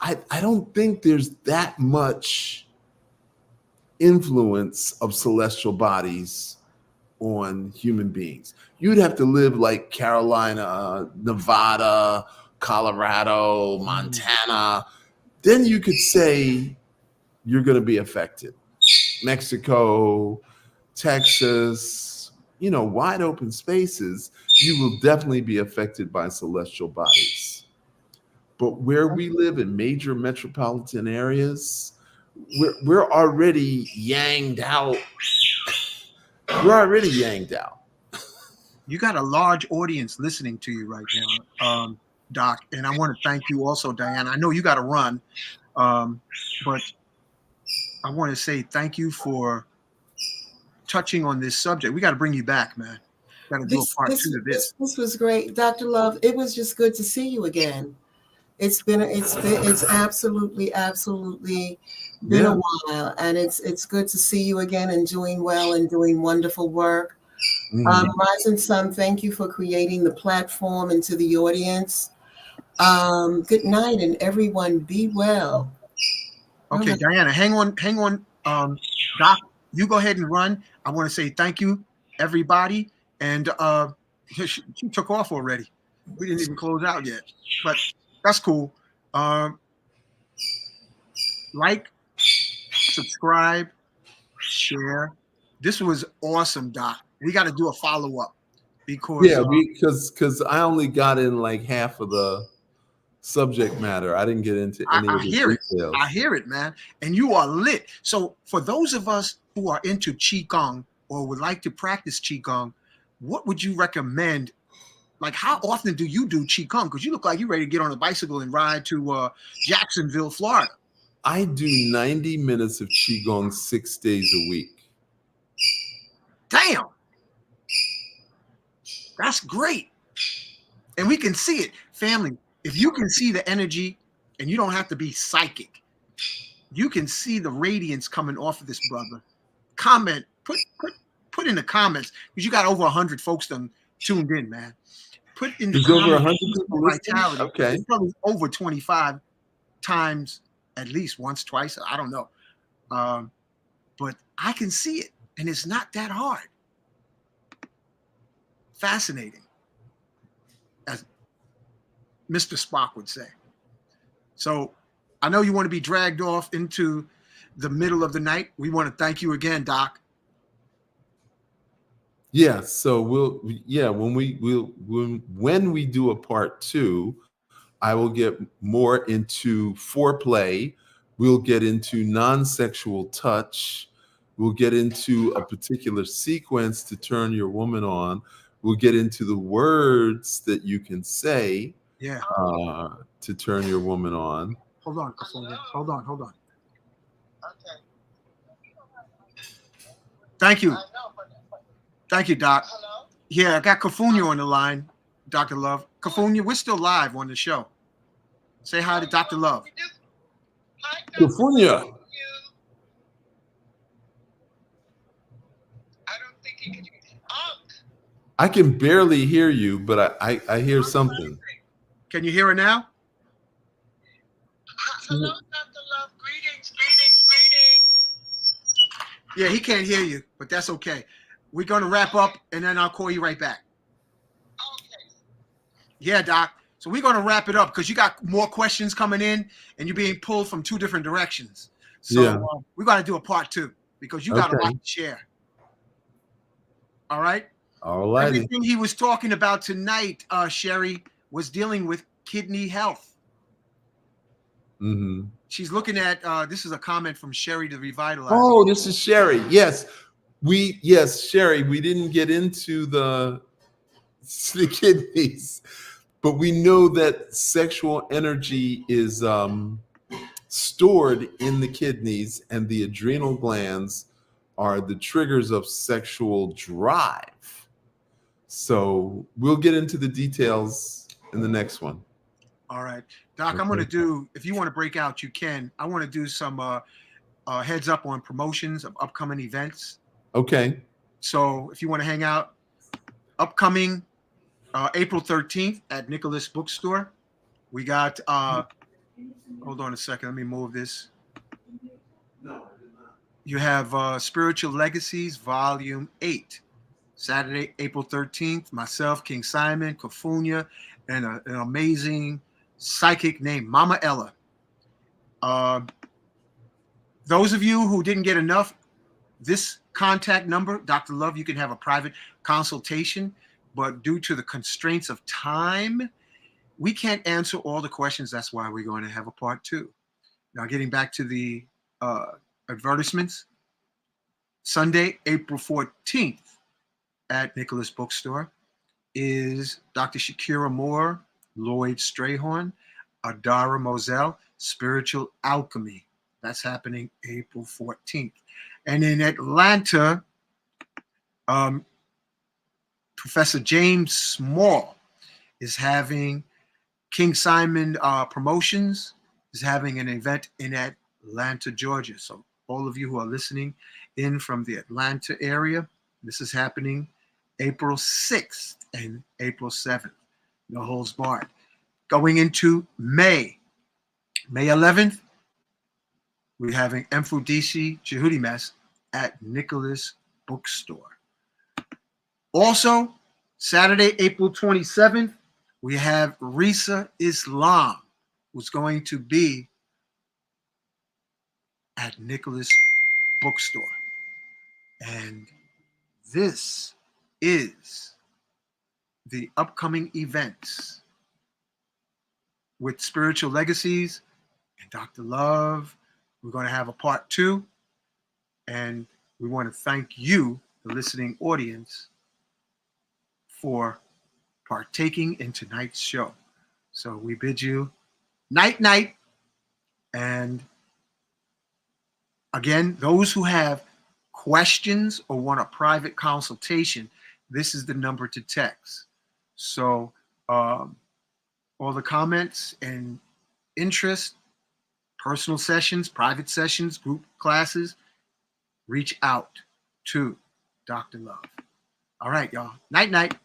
I don't think there's that much influence of celestial bodies on human beings. You'd have to live like Carolina, Nevada, Colorado, Montana. Then you could say you're going to be affected. Mexico, Texas, wide open spaces, you will definitely be affected by celestial bodies. But where we live in major metropolitan areas, we're already yanged out. We're already yanged out. You got a large audience listening to you right now, Doc, and I want to thank you also, Diana. I know you got to run, but I want to say thank you for touching on this subject. We got to bring you back, man. Got to do a part 2 of this. This was great, Dr. Love. It was just good to see you again. It's absolutely been a while, and it's good to see you again and doing well and doing wonderful work. Rising Sun, thank you for creating the platform and to the audience. Good night, and everyone be well. Okay, Diana, hang on. Doc, you go ahead and run. I want to say thank you, everybody. And she took off already. We didn't even close out yet, but that's cool. Like, subscribe, share. This was awesome, Doc. We got to do a follow-up because I only got in like half of the subject matter. I didn't get into any of the details. I hear it, man. And you are lit. So for those of us who are into Qigong or would like to practice Qigong, what would you recommend? Like, how often do you do Qigong? Because you look like you're ready to get on a bicycle and ride to Jacksonville, Florida. I do 90 minutes of Qigong 6 days a week. Damn. That's great. And we can see it. Family, if you can see the energy, and you don't have to be psychic, you can see the radiance coming off of this brother. Comment, put in the comments, because you got over 100 folks tuned in, man. Put in the There's comments, over 100 people vitality. Okay. It's probably over 25 times, at least once, twice. I don't know. But I can see it, and it's not that hard. Fascinating, as Mr. Spock would say. So I know you want to be dragged off into the middle of the night. We want to thank you again, Doc. Yeah. So when we do a part 2, I will get more into foreplay. We'll get into non-sexual touch. We'll get into a particular sequence to turn your woman on. We'll get into the words that you can say to turn your woman on. Hold on. Okay. Thank you. Thank you, Doc. Hello? Yeah, I got Kafunya on the line, Dr. Love. Kafunya, we're still live on the show. Say hi to Dr. Love. Kafunya. I can barely hear you, but I hear something. Can you hear her now? Hello, Dr. Love. Greetings. Yeah, he can't hear you, but that's okay. We're going to wrap up, and then I'll call you right back. Okay. Yeah, Doc. So we're going to wrap it up because you got more questions coming in, and you're being pulled from 2 different directions. So we're going to do a part 2 because you got a lot to share. All right? All right. Everything he was talking about tonight, Sherry, was dealing with kidney health. Mm-hmm. She's looking at, this is a comment from Sherry to Revitalize. Oh, this is Sherry. Yes. Sherry, we didn't get into the kidneys, but we know that sexual energy is stored in the kidneys, and the adrenal glands are the triggers of sexual drive. So we'll get into the details in the next one. All right. Doc, I'm going to do, if you want to break out, you can. I want to do some heads up on promotions of upcoming events. Okay. So if you want to hang out, upcoming April 13th at Nicholas Bookstore. We got Hold on a second. Let me move this. You have Spiritual Legacies, Volume 8, Saturday, April 13th. Myself, King Simon, Kofunya, and an amazing psychic named Mama Ella. Those of you who didn't get enough, this contact number, Dr. Love, you can have a private consultation, but due to the constraints of time, we can't answer all the questions. That's why we're going to have a part 2. Now, getting back to the advertisements, Sunday, April 14th at Nicholas Bookstore is Dr. Shakira Moore, Lloyd Strayhorn, Adara Moselle, Spiritual Alchemy. That's happening April 14th. And in Atlanta, Professor James Small is having King Simon Promotions is having an event in Atlanta, Georgia. So all of you who are listening in from the Atlanta area, this is happening April 6th and April 7th. No holds barred. Going into May 11th, we're having Mfudisi Jehudi Mess at Nicholas Bookstore. Also, Saturday, April 27th, we have Risa Islam, who's going to be at Nicholas Bookstore. And this is the upcoming events with Spiritual Legacies and Dr. Love. We're going to have a part 2. And we want to thank you, the listening audience, for partaking in tonight's show. So we bid you night, night. And again, those who have questions or want a private consultation, this is the number to text. So all the comments and interest, personal sessions, private sessions, group classes, reach out to Dr. Love. All right, y'all. Night, night.